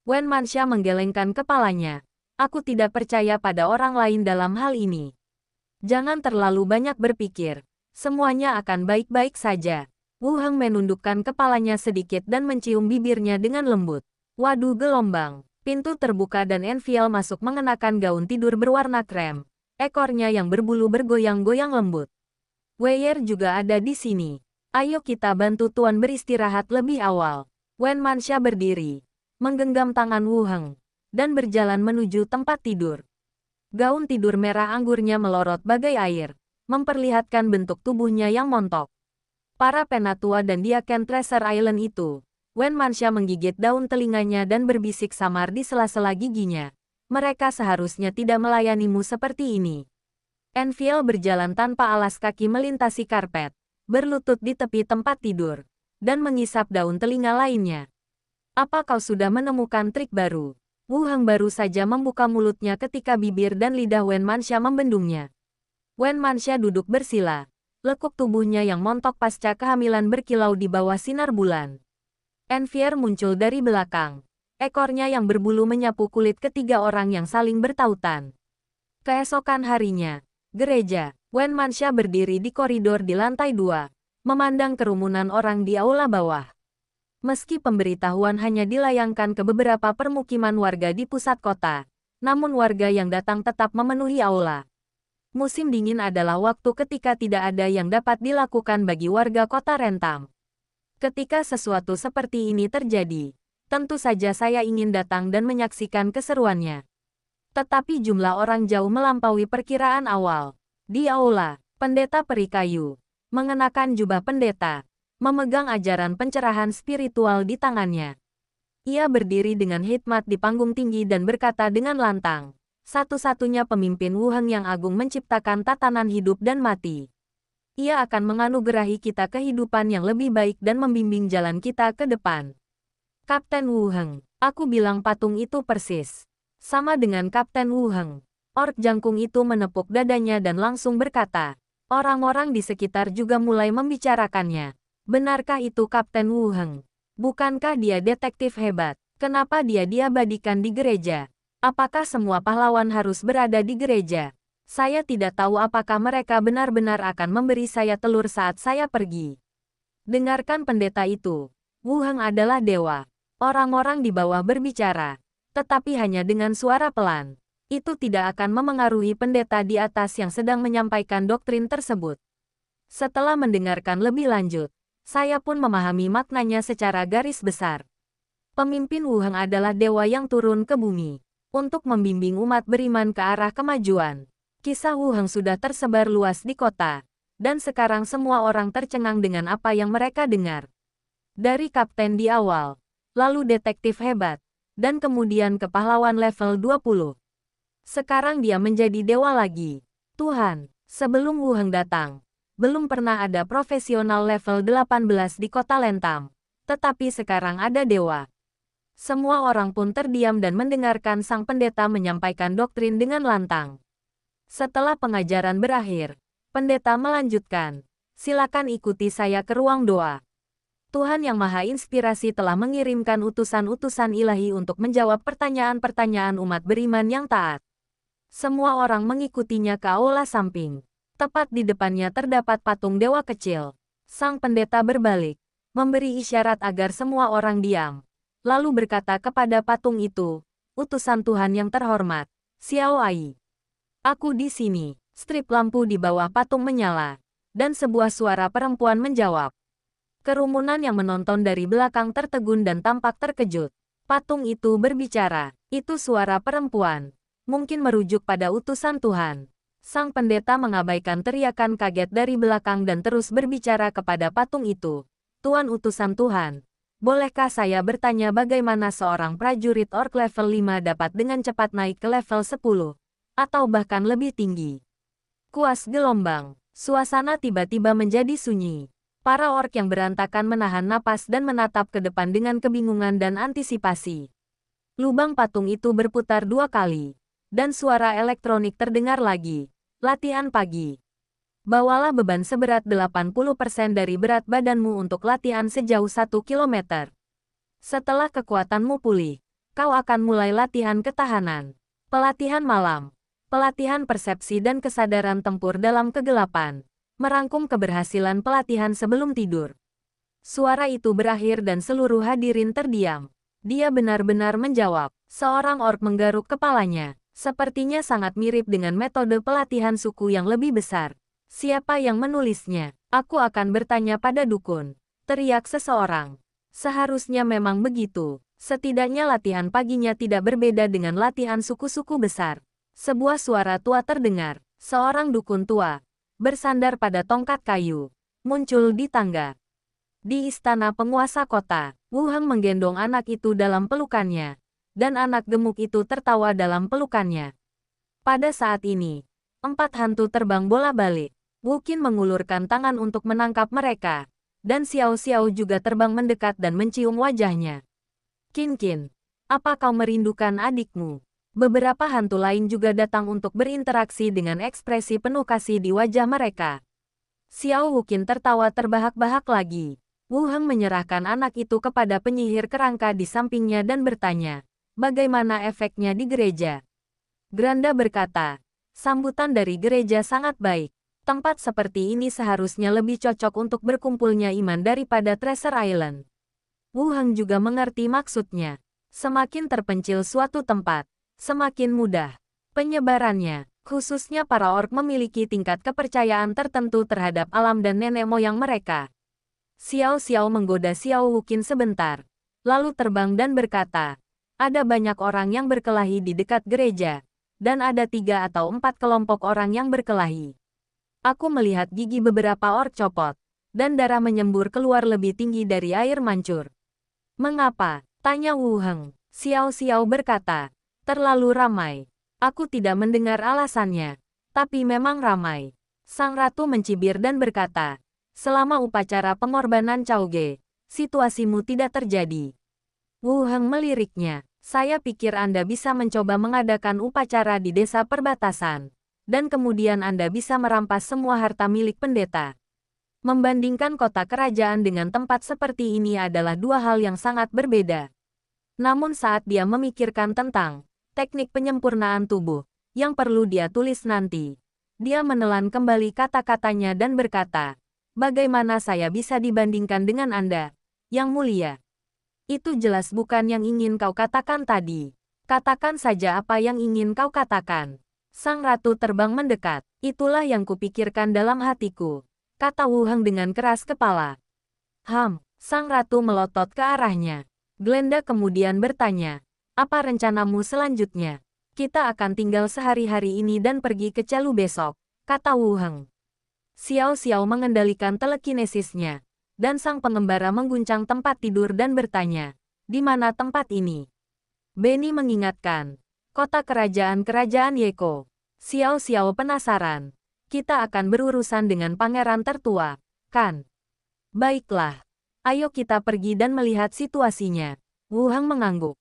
Wen Manxia menggelengkan kepalanya. Aku tidak percaya pada orang lain dalam hal ini. Jangan terlalu banyak berpikir. Semuanya akan baik-baik saja. Wu Heng menundukkan kepalanya sedikit dan mencium bibirnya dengan lembut. Waduh gelombang. Pintu terbuka dan Enfiel masuk mengenakan gaun tidur berwarna krem. Ekornya yang berbulu bergoyang-goyang lembut. Weyer juga ada di sini. Ayo kita bantu Tuan beristirahat lebih awal. Wen Manxia berdiri, menggenggam tangan Wu Heng, dan berjalan menuju tempat tidur. Gaun tidur merah anggurnya melorot bagai air, memperlihatkan bentuk tubuhnya yang montok. Para penatua dan diaken Treasure Island itu, Wen Manxia menggigit daun telinganya dan berbisik samar di sela-sela giginya. Mereka seharusnya tidak melayanimu seperti ini. Enfiel berjalan tanpa alas kaki melintasi karpet, berlutut di tepi tempat tidur, dan mengisap daun telinga lainnya. Apa kau sudah menemukan trik baru? Wu Heng baru saja membuka mulutnya ketika bibir dan lidah Wen Manxia membendungnya. Wen Manxia duduk bersila, lekuk tubuhnya yang montok pasca kehamilan berkilau di bawah sinar bulan. Enfier muncul dari belakang. Ekornya yang berbulu menyapu kulit ketiga orang yang saling bertautan. Keesokan harinya, gereja, Wen Manxia berdiri di koridor di lantai 2, memandang kerumunan orang di aula bawah. Meski pemberitahuan hanya dilayangkan ke beberapa permukiman warga di pusat kota, namun warga yang datang tetap memenuhi aula. Musim dingin adalah waktu ketika tidak ada yang dapat dilakukan bagi warga kota Rentam. Ketika sesuatu seperti ini terjadi, tentu saja saya ingin datang dan menyaksikan keseruannya. Tetapi jumlah orang jauh melampaui perkiraan awal. Di aula, pendeta peri kayu, mengenakan jubah pendeta, memegang ajaran pencerahan spiritual di tangannya. Ia berdiri dengan hikmat di panggung tinggi dan berkata dengan lantang, satu-satunya pemimpin Wuheng yang agung menciptakan tatanan hidup dan mati. Ia akan menganugerahi kita kehidupan yang lebih baik dan membimbing jalan kita ke depan. Kapten Wuheng, aku bilang patung itu persis sama dengan Kapten Wuheng. Orc jangkung itu menepuk dadanya dan langsung berkata, orang-orang di sekitar juga mulai membicarakannya. Benarkah itu Kapten Wuheng? Bukankah dia detektif hebat? Kenapa dia diabadikan di gereja? Apakah semua pahlawan harus berada di gereja? Saya tidak tahu apakah mereka benar-benar akan memberi saya telur saat saya pergi. Dengarkan pendeta itu. Wuheng adalah dewa. Orang-orang di bawah berbicara, tetapi hanya dengan suara pelan. Itu tidak akan memengaruhi pendeta di atas yang sedang menyampaikan doktrin tersebut. Setelah mendengarkan lebih lanjut, saya pun memahami maknanya secara garis besar. Pemimpin Wuheng adalah dewa yang turun ke bumi untuk membimbing umat beriman ke arah kemajuan. Kisah Wuheng sudah tersebar luas di kota, dan sekarang semua orang tercengang dengan apa yang mereka dengar. Dari kapten di awal, lalu detektif hebat, dan kemudian ke pahlawan level 20. Sekarang dia menjadi dewa lagi. Tuhan, sebelum Wuheng datang, belum pernah ada profesional level 18 di kota Lentam. Tetapi sekarang ada dewa. Semua orang pun terdiam dan mendengarkan sang pendeta menyampaikan doktrin dengan lantang. Setelah pengajaran berakhir, pendeta melanjutkan, silakan ikuti saya ke ruang doa. Tuhan Yang Maha Inspirasi telah mengirimkan utusan-utusan ilahi untuk menjawab pertanyaan-pertanyaan umat beriman yang taat. Semua orang mengikutinya ke aula samping. Tepat di depannya terdapat patung dewa kecil. Sang pendeta berbalik, memberi isyarat agar semua orang diam. Lalu berkata kepada patung itu, utusan Tuhan yang terhormat, Xiao Ai. Aku di sini. Strip lampu di bawah patung menyala, dan sebuah suara perempuan menjawab. Kerumunan yang menonton dari belakang tertegun dan tampak terkejut. Patung itu berbicara, itu suara perempuan. Mungkin merujuk pada utusan Tuhan. Sang pendeta mengabaikan teriakan kaget dari belakang dan terus berbicara kepada patung itu. Tuan utusan Tuhan, bolehkah saya bertanya bagaimana seorang prajurit orc level 5 dapat dengan cepat naik ke level 10? Atau bahkan lebih tinggi? Kuas gelombang. Suasana tiba-tiba menjadi sunyi. Para orc yang berantakan menahan napas dan menatap ke depan dengan kebingungan dan antisipasi. Lubang patung itu berputar 2 kali. Dan suara elektronik terdengar lagi. Latihan pagi. Bawalah beban seberat 80% dari berat badanmu untuk latihan sejauh 1 km. Setelah kekuatanmu pulih, kau akan mulai latihan ketahanan. Pelatihan malam. Pelatihan persepsi dan kesadaran tempur dalam kegelapan. Merangkum keberhasilan pelatihan sebelum tidur. Suara itu berakhir dan seluruh hadirin terdiam. Dia benar-benar menjawab. Seorang orc menggaruk kepalanya. Sepertinya sangat mirip dengan metode pelatihan suku yang lebih besar. Siapa yang menulisnya? Aku akan bertanya pada dukun. Teriak seseorang. Seharusnya memang begitu. Setidaknya latihan paginya tidak berbeda dengan latihan suku-suku besar. Sebuah suara tua terdengar. Seorang dukun tua, bersandar pada tongkat kayu, muncul di tangga. Di istana penguasa kota, Wuheng menggendong anak itu dalam pelukannya. Dan anak gemuk itu tertawa dalam pelukannya. Pada saat ini, 4 hantu terbang bola-balik. Wu Qin mengulurkan tangan untuk menangkap mereka. Dan Xiao Xiao juga terbang mendekat dan mencium wajahnya. Qin, apa kau merindukan adikmu? Beberapa hantu lain juga datang untuk berinteraksi dengan ekspresi penuh kasih di wajah mereka. Xiao Wu Qin tertawa terbahak-bahak lagi. Wuheng menyerahkan anak itu kepada penyihir kerangka di sampingnya dan bertanya, bagaimana efeknya di gereja? Granda berkata, sambutan dari gereja sangat baik. Tempat seperti ini seharusnya lebih cocok untuk berkumpulnya iman daripada Treasure Island. Wuheng juga mengerti maksudnya. Semakin terpencil suatu tempat, semakin mudah penyebarannya. Khususnya para orc memiliki tingkat kepercayaan tertentu terhadap alam dan nenek moyang mereka. Xiao Xiao menggoda Xiao Wu Qin sebentar, lalu terbang dan berkata, ada banyak orang yang berkelahi di dekat gereja, dan ada 3 atau 4 kelompok orang yang berkelahi. Aku melihat gigi beberapa orc copot, dan darah menyembur keluar lebih tinggi dari air mancur. Mengapa? Tanya Wu Heng. Xiao Xiao berkata, terlalu ramai. Aku tidak mendengar alasannya. Tapi memang ramai. Sang ratu mencibir dan berkata, selama upacara pengorbanan Chao-ge, situasimu tidak terjadi. Wu Heng meliriknya. Saya pikir Anda bisa mencoba mengadakan upacara di desa perbatasan. Dan kemudian Anda bisa merampas semua harta milik pendeta. Membandingkan kota kerajaan dengan tempat seperti ini adalah dua hal yang sangat berbeda. Namun saat dia memikirkan tentang teknik penyempurnaan tubuh yang perlu dia tulis nanti, dia menelan kembali kata-katanya dan berkata, bagaimana saya bisa dibandingkan dengan Anda, Yang Mulia? Itu jelas bukan yang ingin kau katakan tadi. Katakan saja apa yang ingin kau katakan. Sang ratu terbang mendekat. Itulah yang kupikirkan dalam hatiku, kata Wu Heng dengan keras kepala. Sang ratu melotot ke arahnya. Glenda kemudian bertanya, apa rencanamu selanjutnya? Kita akan tinggal sehari-hari ini dan pergi ke Celu besok, kata Wu Heng. Xiao Xiao mengendalikan telekinesisnya. Dan sang pengembara mengguncang tempat tidur dan bertanya, di mana tempat ini? Benny mengingatkan, kota kerajaan Yeko. Xiao Xiao penasaran. Kita akan berurusan dengan pangeran tertua, kan? Baiklah. Ayo kita pergi dan melihat situasinya. Wu Heng mengangguk.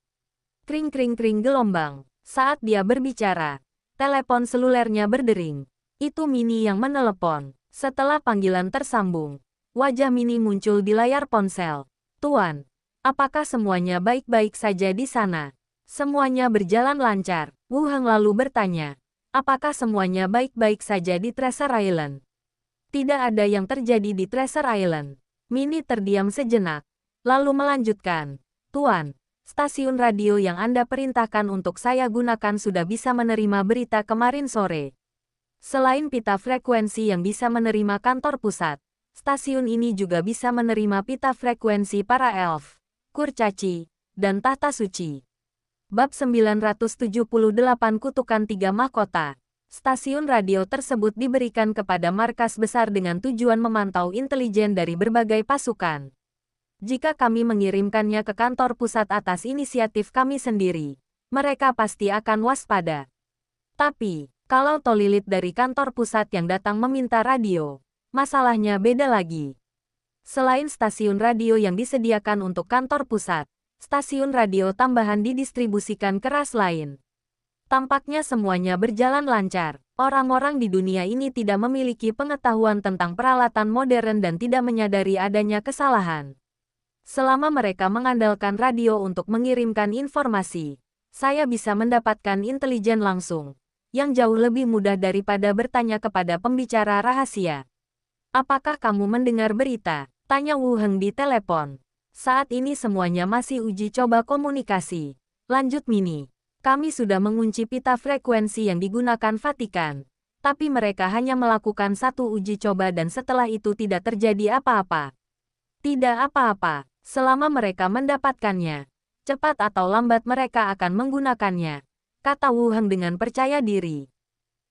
Kring-kring-kring gelombang. Saat dia berbicara, telepon selulernya berdering. Itu Minnie yang menelepon. Setelah panggilan tersambung, wajah Minnie muncul di layar ponsel. Tuan, apakah semuanya baik-baik saja di sana? Semuanya berjalan lancar. Wu Heng lalu bertanya, apakah semuanya baik-baik saja di Treasure Island? Tidak ada yang terjadi di Treasure Island. Minnie terdiam sejenak, lalu melanjutkan, Tuan, stasiun radio yang Anda perintahkan untuk saya gunakan sudah bisa menerima berita kemarin sore. Selain pita frekuensi yang bisa menerima kantor pusat, stasiun ini juga bisa menerima pita frekuensi para elf, kurcaci, dan tahta suci. Bab 978 Kutukan 3 Mahkota. Stasiun radio tersebut diberikan kepada markas besar dengan tujuan memantau intelijen dari berbagai pasukan. Jika kami mengirimkannya ke kantor pusat atas inisiatif kami sendiri, mereka pasti akan waspada. Tapi, kalau Tolilit dari kantor pusat yang datang meminta radio, masalahnya beda lagi. Selain stasiun radio yang disediakan untuk kantor pusat, stasiun radio tambahan didistribusikan ke ras lain. Tampaknya semuanya berjalan lancar. Orang-orang di dunia ini tidak memiliki pengetahuan tentang peralatan modern dan tidak menyadari adanya kesalahan. Selama mereka mengandalkan radio untuk mengirimkan informasi, saya bisa mendapatkan intelijen langsung, yang jauh lebih mudah daripada bertanya kepada pembicara rahasia. Apakah kamu mendengar berita? Tanya Wu Heng di telepon. Saat ini semuanya masih uji coba komunikasi. Lanjut Minnie. Kami sudah mengunci pita frekuensi yang digunakan Vatikan. Tapi mereka hanya melakukan satu uji coba dan setelah itu tidak terjadi apa-apa. Tidak apa-apa. Selama mereka mendapatkannya, cepat atau lambat mereka akan menggunakannya, kata Wu Heng dengan percaya diri.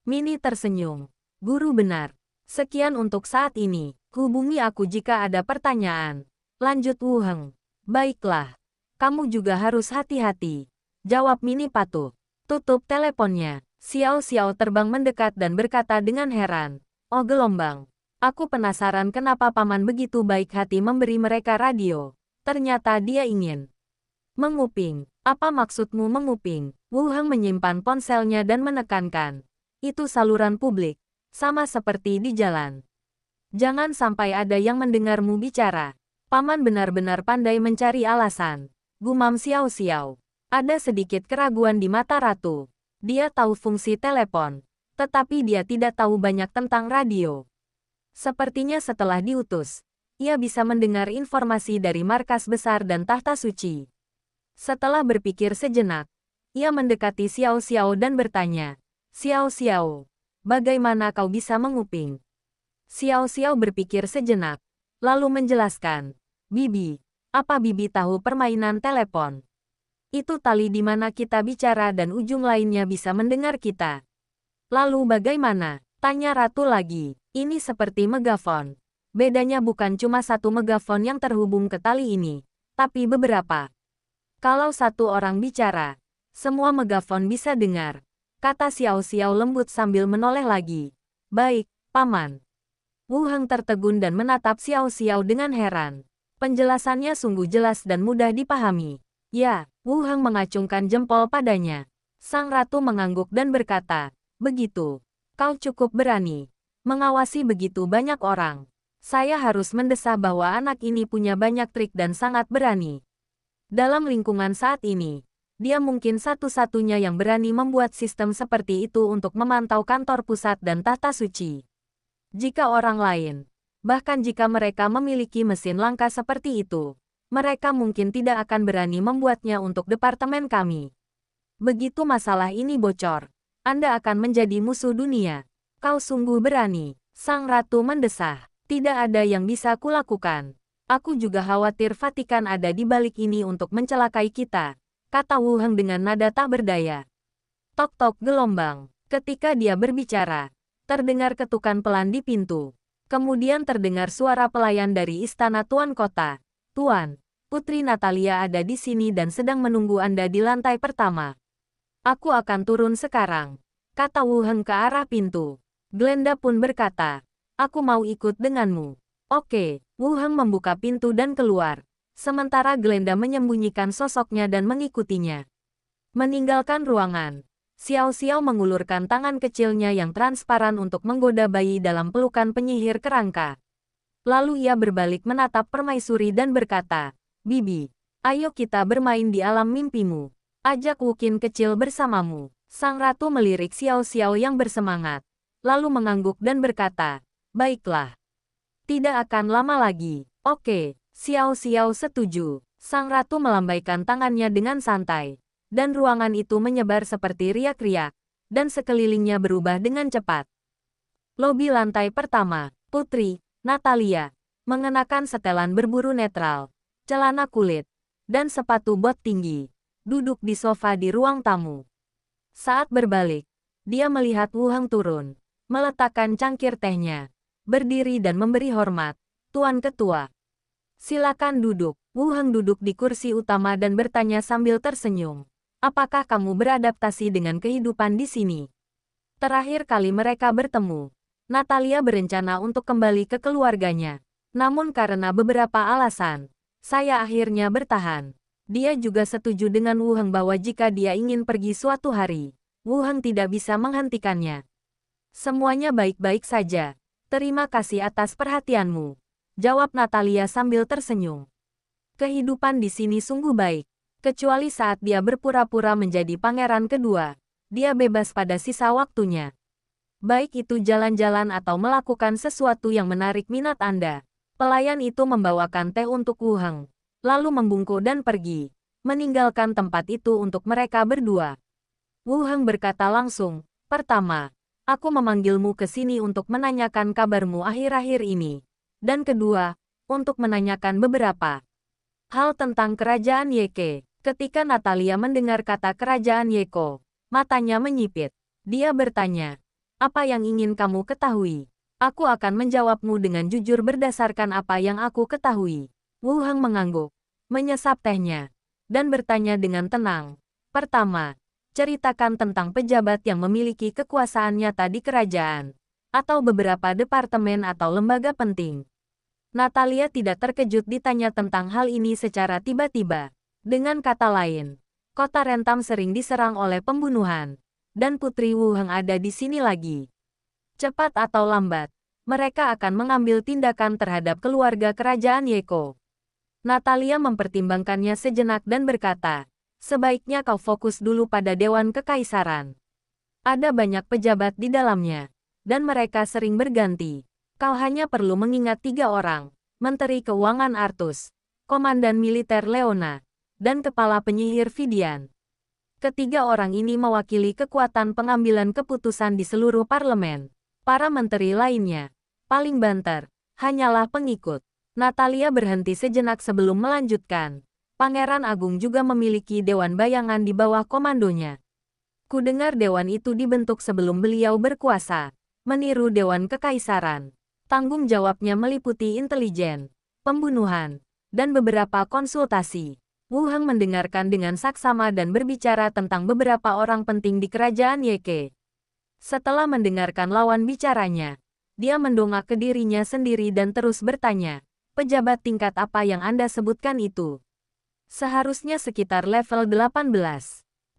Minnie tersenyum. Guru benar. Sekian untuk saat ini. Hubungi aku jika ada pertanyaan. Lanjut Wu Heng. Baiklah. Kamu juga harus hati-hati. Jawab Minnie patuh. Tutup teleponnya. Xiao Xiao terbang mendekat dan berkata dengan heran. Oh gelombang. Aku penasaran kenapa paman begitu baik hati memberi mereka radio. Ternyata dia ingin menguping. Apa maksudmu menguping? Wu Heng menyimpan ponselnya dan menekankan. Itu saluran publik. Sama seperti di jalan. Jangan sampai ada yang mendengarmu bicara. Paman benar-benar pandai mencari alasan. Gumam Xiao Xiao. Ada sedikit keraguan di mata ratu. Dia tahu fungsi telepon. Tetapi dia tidak tahu banyak tentang radio. Sepertinya setelah diutus, ia bisa mendengar informasi dari markas besar dan tahta suci. Setelah berpikir sejenak, ia mendekati Xiao Xiao dan bertanya, Xiao Xiao, bagaimana kau bisa menguping? Xiao Xiao berpikir sejenak, lalu menjelaskan, Bibi, apa Bibi tahu permainan telepon? Itu tali di mana kita bicara dan ujung lainnya bisa mendengar kita. Lalu bagaimana? Tanya Ratu lagi. Ini seperti megafon. Bedanya bukan cuma satu megafon yang terhubung ke tali ini, tapi beberapa. Kalau satu orang bicara, semua megafon bisa dengar, kata Xiao Xiao lembut sambil menoleh lagi. Baik, Paman. Wu Heng tertegun dan menatap Xiao Xiao dengan heran. Penjelasannya sungguh jelas dan mudah dipahami. Ya, Wu Heng mengacungkan jempol padanya. Sang ratu mengangguk dan berkata, begitu. Kau cukup berani. Mengawasi begitu banyak orang. Saya harus mendesah bahwa anak ini punya banyak trik dan sangat berani. Dalam lingkungan saat ini, dia mungkin satu-satunya yang berani membuat sistem seperti itu untuk memantau kantor pusat dan tahta suci. Jika orang lain, bahkan jika mereka memiliki mesin langka seperti itu, mereka mungkin tidak akan berani membuatnya untuk departemen kami. Begitu masalah ini bocor, Anda akan menjadi musuh dunia. Kau sungguh berani, Sang Ratu mendesah. Tidak ada yang bisa kulakukan. Aku juga khawatir Vatikan ada di balik ini untuk mencelakai kita, kata Wu Heng dengan nada tak berdaya. Tok-tok gelombang. Ketika dia berbicara, terdengar ketukan pelan di pintu. Kemudian terdengar suara pelayan dari istana Tuan Kota. Tuan, Putri Natalia ada di sini dan sedang menunggu Anda di lantai pertama. Aku akan turun sekarang, kata Wu Heng ke arah pintu. Glenda pun berkata, aku mau ikut denganmu. Oke, Wu Heng membuka pintu dan keluar. Sementara Glenda menyembunyikan sosoknya dan mengikutinya. Meninggalkan ruangan, Xiao Xiao mengulurkan tangan kecilnya yang transparan untuk menggoda bayi dalam pelukan penyihir kerangka. Lalu ia berbalik menatap permaisuri dan berkata, Bibi, ayo kita bermain di alam mimpimu. Ajak Wukin kecil bersamamu. Sang ratu melirik Xiao Xiao yang bersemangat, lalu mengangguk dan berkata, baiklah. Tidak akan lama lagi. Oke, Xiao Xiao setuju. Sang ratu melambaikan tangannya dengan santai, dan ruangan itu menyebar seperti riak-riak, dan sekelilingnya berubah dengan cepat. Lobi lantai pertama, Putri Natalia, mengenakan setelan berburu netral, celana kulit, dan sepatu bot tinggi, duduk di sofa di ruang tamu. Saat berbalik, dia melihat Wu Heng turun, meletakkan cangkir tehnya, berdiri dan memberi hormat. Tuan Ketua, silakan duduk. Wu Heng duduk di kursi utama dan bertanya sambil tersenyum. Apakah kamu beradaptasi dengan kehidupan di sini? Terakhir kali mereka bertemu, Natalia berencana untuk kembali ke keluarganya. Namun karena beberapa alasan, saya akhirnya bertahan. Dia juga setuju dengan Wu Heng bahwa jika dia ingin pergi suatu hari, Wu Heng tidak bisa menghentikannya. Semuanya baik-baik saja. Terima kasih atas perhatianmu, jawab Natalia sambil tersenyum. Kehidupan di sini sungguh baik, kecuali saat dia berpura-pura menjadi pangeran kedua. Dia bebas pada sisa waktunya. Baik itu jalan-jalan atau melakukan sesuatu yang menarik minat Anda. Pelayan itu membawakan teh untuk Wu Heng, lalu membungkuk dan pergi, meninggalkan tempat itu untuk mereka berdua. Wu Heng berkata langsung, pertama, aku memanggilmu ke sini untuk menanyakan kabarmu akhir-akhir ini. Dan kedua, untuk menanyakan beberapa hal tentang kerajaan Yeke. Ketika Natalia mendengar kata kerajaan Yeko, matanya menyipit. Dia bertanya, apa yang ingin kamu ketahui? Aku akan menjawabmu dengan jujur berdasarkan apa yang aku ketahui. Wu Heng mengangguk, menyesap tehnya, dan bertanya dengan tenang. Pertama, ceritakan tentang pejabat yang memiliki kekuasaan nyata di kerajaan, atau beberapa departemen atau lembaga penting. Natalia tidak terkejut ditanya tentang hal ini secara tiba-tiba. Dengan kata lain, kota Rentam sering diserang oleh pembunuhan, dan Putri Wu Heng ada di sini lagi. Cepat atau lambat, mereka akan mengambil tindakan terhadap keluarga kerajaan Yeko. Natalia mempertimbangkannya sejenak dan berkata, sebaiknya kau fokus dulu pada Dewan Kekaisaran. Ada banyak pejabat di dalamnya, dan mereka sering berganti. Kau hanya perlu mengingat 3 orang, Menteri Keuangan Artus, Komandan Militer Leona, dan Kepala Penyihir Vidian. Ketiga orang ini mewakili kekuatan pengambilan keputusan di seluruh parlemen. Para menteri lainnya, paling banter, hanyalah pengikut. Natalia berhenti sejenak sebelum melanjutkan. Pangeran Agung juga memiliki dewan bayangan di bawah komandonya. Kudengar dewan itu dibentuk sebelum beliau berkuasa, meniru Dewan Kekaisaran. Tanggung jawabnya meliputi intelijen, pembunuhan, dan beberapa konsultasi. Wu Heng mendengarkan dengan saksama dan berbicara tentang beberapa orang penting di kerajaan Yeke. Setelah mendengarkan lawan bicaranya, dia mendongak ke dirinya sendiri dan terus bertanya, pejabat tingkat apa yang Anda sebutkan itu? Seharusnya sekitar level 18.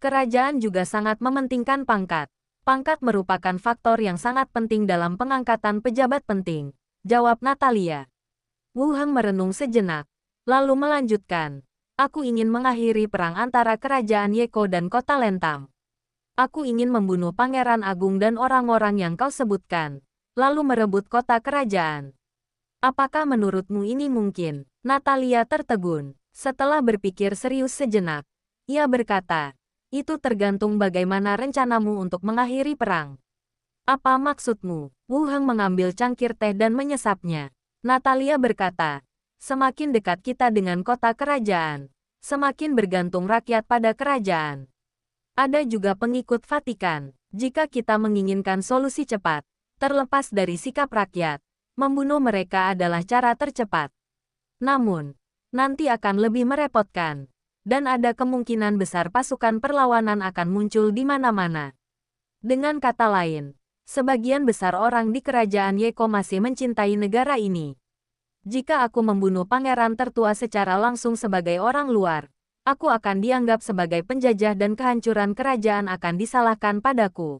Kerajaan juga sangat mementingkan pangkat. Pangkat merupakan faktor yang sangat penting dalam pengangkatan pejabat penting, jawab Natalia. Wu Heng merenung sejenak, lalu melanjutkan. Aku ingin mengakhiri perang antara kerajaan Yeko dan kota Lentam. Aku ingin membunuh Pangeran Agung dan orang-orang yang kau sebutkan, lalu merebut kota kerajaan. Apakah menurutmu ini mungkin? Natalia tertegun. Setelah berpikir serius sejenak, ia berkata, itu tergantung bagaimana rencanamu untuk mengakhiri perang. Apa maksudmu? Wu Heng mengambil cangkir teh dan menyesapnya. Natalia berkata, semakin dekat kita dengan kota kerajaan, semakin bergantung rakyat pada kerajaan. Ada juga pengikut Vatikan. Jika kita menginginkan solusi cepat, terlepas dari sikap rakyat, membunuh mereka adalah cara tercepat. Namun, nanti akan lebih merepotkan, dan ada kemungkinan besar pasukan perlawanan akan muncul di mana-mana. Dengan kata lain, sebagian besar orang di kerajaan Yeko masih mencintai negara ini. Jika aku membunuh pangeran tertua secara langsung sebagai orang luar, aku akan dianggap sebagai penjajah dan kehancuran kerajaan akan disalahkan padaku.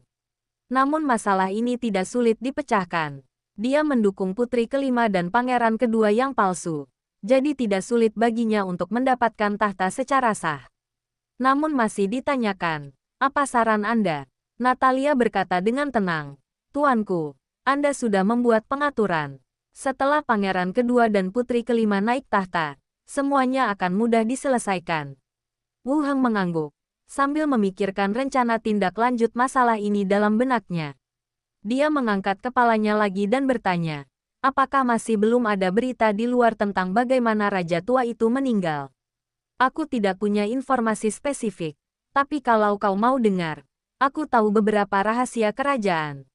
Namun masalah ini tidak sulit dipecahkan. Dia mendukung putri kelima dan pangeran kedua yang palsu, jadi tidak sulit baginya untuk mendapatkan tahta secara sah. Namun masih ditanyakan, apa saran Anda? Natalia berkata dengan tenang, Tuanku, Anda sudah membuat pengaturan. Setelah pangeran kedua dan putri kelima naik tahta, semuanya akan mudah diselesaikan. Wu Heng mengangguk, sambil memikirkan rencana tindak lanjut masalah ini dalam benaknya. Dia mengangkat kepalanya lagi dan bertanya, apakah masih belum ada berita di luar tentang bagaimana raja tua itu meninggal? Aku tidak punya informasi spesifik, tapi kalau kau mau dengar, aku tahu beberapa rahasia kerajaan.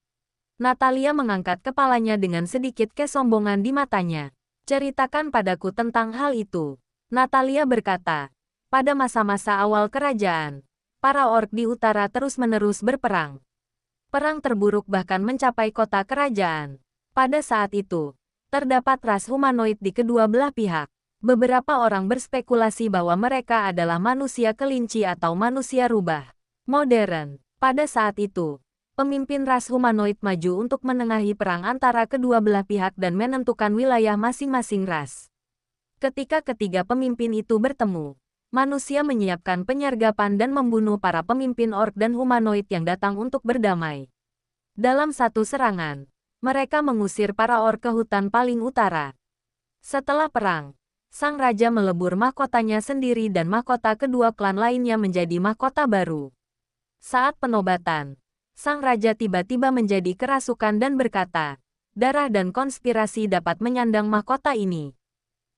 Natalia mengangkat kepalanya dengan sedikit kesombongan di matanya. Ceritakan padaku tentang hal itu. Natalia berkata, pada masa-masa awal kerajaan, para orc di utara terus-menerus berperang. Perang terburuk bahkan mencapai kota kerajaan. Pada saat itu, terdapat ras humanoid di kedua belah pihak. Beberapa orang berspekulasi bahwa mereka adalah manusia kelinci atau manusia rubah modern. Pada saat itu, pemimpin ras humanoid maju untuk menengahi perang antara kedua belah pihak dan menentukan wilayah masing-masing ras. Ketika ketiga pemimpin itu bertemu, manusia menyiapkan penyergapan dan membunuh para pemimpin orc dan humanoid yang datang untuk berdamai. Dalam satu serangan, mereka mengusir para orc ke hutan paling utara. Setelah perang, sang raja melebur mahkotanya sendiri dan mahkota kedua klan lainnya menjadi mahkota baru. Saat penobatan, sang raja tiba-tiba menjadi kerasukan dan berkata, darah dan konspirasi dapat menyandang mahkota ini.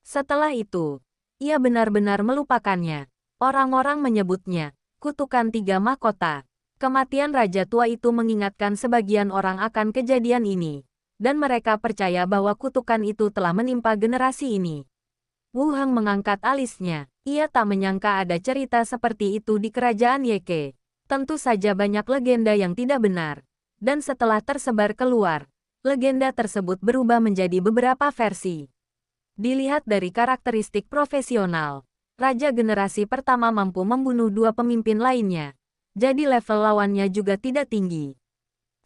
Setelah itu, ia benar-benar melupakannya. Orang-orang menyebutnya kutukan tiga mahkota. Kematian raja tua itu mengingatkan sebagian orang akan kejadian ini, dan mereka percaya bahwa kutukan itu telah menimpa generasi ini. Wu Heng mengangkat alisnya. Ia tak menyangka ada cerita seperti itu di kerajaan Yeke. Tentu saja banyak legenda yang tidak benar, dan setelah tersebar keluar, legenda tersebut berubah menjadi beberapa versi. Dilihat dari karakteristik profesional, raja generasi pertama mampu membunuh dua pemimpin lainnya, jadi level lawannya juga tidak tinggi.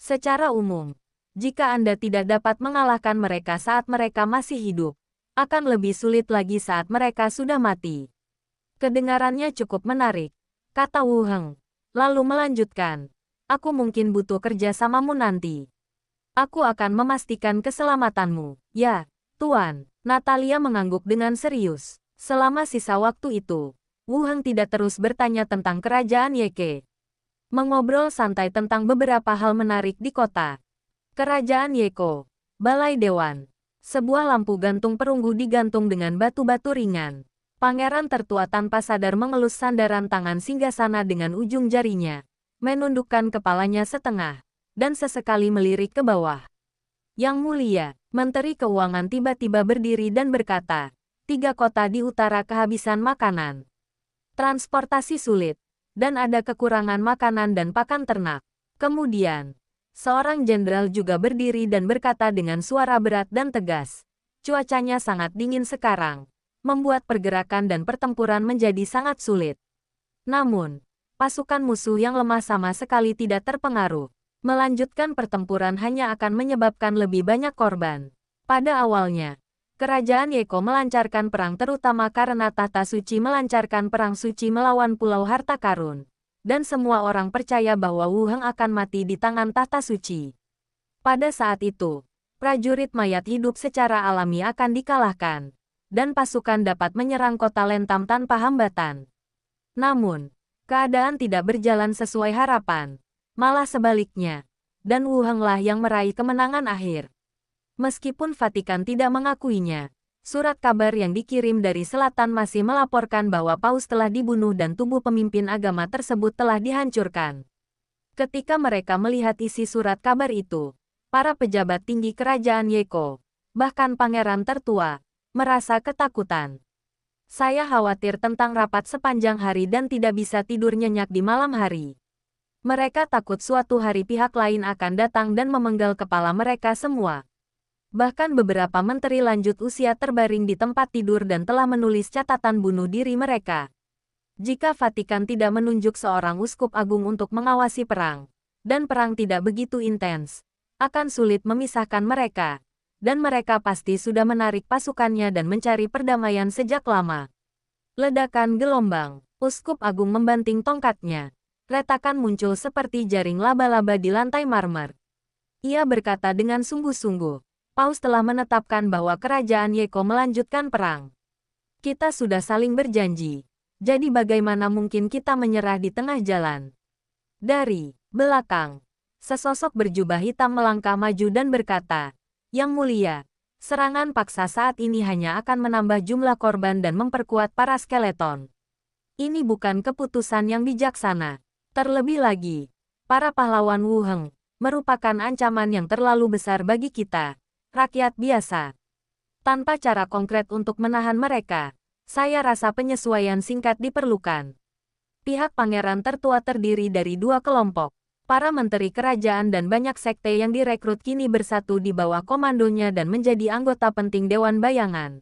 Secara umum, jika Anda tidak dapat mengalahkan mereka saat mereka masih hidup, akan lebih sulit lagi saat mereka sudah mati. Kedengarannya cukup menarik, kata Wu Heng. Lalu melanjutkan, aku mungkin butuh kerjasamamu nanti. Aku akan memastikan keselamatanmu. Ya, Tuan. Natalia mengangguk dengan serius. Selama sisa waktu itu, Wu Heng tidak terus bertanya tentang kerajaan Yeke. Mengobrol santai tentang beberapa hal menarik di kota. Kerajaan Yeko, Balai Dewan. Sebuah lampu gantung perunggu digantung dengan batu-batu ringan. Pangeran tertua tanpa sadar mengelus sandaran tangan singgasana dengan ujung jarinya, menundukkan kepalanya setengah, dan sesekali melirik ke bawah. Yang mulia, Menteri Keuangan tiba-tiba berdiri dan berkata, 3 kota di utara kehabisan makanan. transportasi sulit, dan ada kekurangan makanan dan pakan ternak. Kemudian, seorang jenderal juga berdiri dan berkata dengan suara berat dan tegas, cuacanya sangat dingin sekarang, membuat pergerakan dan pertempuran menjadi sangat sulit. Namun, pasukan musuh yang lemah sama sekali tidak terpengaruh. Melanjutkan pertempuran hanya akan menyebabkan lebih banyak korban. Pada awalnya, Kerajaan Yeko melancarkan perang terutama karena Tahta Suci melancarkan perang suci melawan Pulau Harta Karun. Dan semua orang percaya bahwa Wu Heng akan mati di tangan Tahta Suci. Pada saat itu, prajurit mayat hidup secara alami akan dikalahkan, dan pasukan dapat menyerang kota Lentam tanpa hambatan. Namun, keadaan tidak berjalan sesuai harapan, malah sebaliknya, dan Wu Henglah yang meraih kemenangan akhir. Meskipun Vatikan tidak mengakuinya, surat kabar yang dikirim dari selatan masih melaporkan bahwa Paus telah dibunuh dan tubuh pemimpin agama tersebut telah dihancurkan. Ketika mereka melihat isi surat kabar itu, para pejabat tinggi kerajaan Yeko, bahkan pangeran tertua, merasa ketakutan. Saya khawatir tentang rapat sepanjang hari dan tidak bisa tidur nyenyak di malam hari. Mereka takut suatu hari pihak lain akan datang dan memenggal kepala mereka semua. Bahkan beberapa menteri lanjut usia terbaring di tempat tidur dan telah menulis catatan bunuh diri mereka. Jika Vatikan tidak menunjuk seorang uskup agung untuk mengawasi perang, dan perang tidak begitu intens, akan sulit memisahkan mereka, dan mereka pasti sudah menarik pasukannya dan mencari perdamaian sejak lama. Ledakan gelombang, uskup agung membanting tongkatnya. Retakan muncul seperti jaring laba-laba di lantai marmer. Ia berkata dengan sungguh-sungguh, Paus telah menetapkan bahwa kerajaan Yeko melanjutkan perang. Kita sudah saling berjanji, jadi bagaimana mungkin kita menyerah di tengah jalan? Dari belakang, sesosok berjubah hitam melangkah maju dan berkata, Yang Mulia, serangan paksa saat ini hanya akan menambah jumlah korban dan memperkuat para skeleton. Ini bukan keputusan yang bijaksana. Terlebih lagi, para pahlawan Wu Heng merupakan ancaman yang terlalu besar bagi kita, rakyat biasa. Tanpa cara konkret untuk menahan mereka, saya rasa penyesuaian singkat diperlukan. Pihak pangeran tertua terdiri dari dua kelompok. Para menteri kerajaan dan banyak sekte yang direkrut kini bersatu di bawah komandonya dan menjadi anggota penting Dewan Bayangan.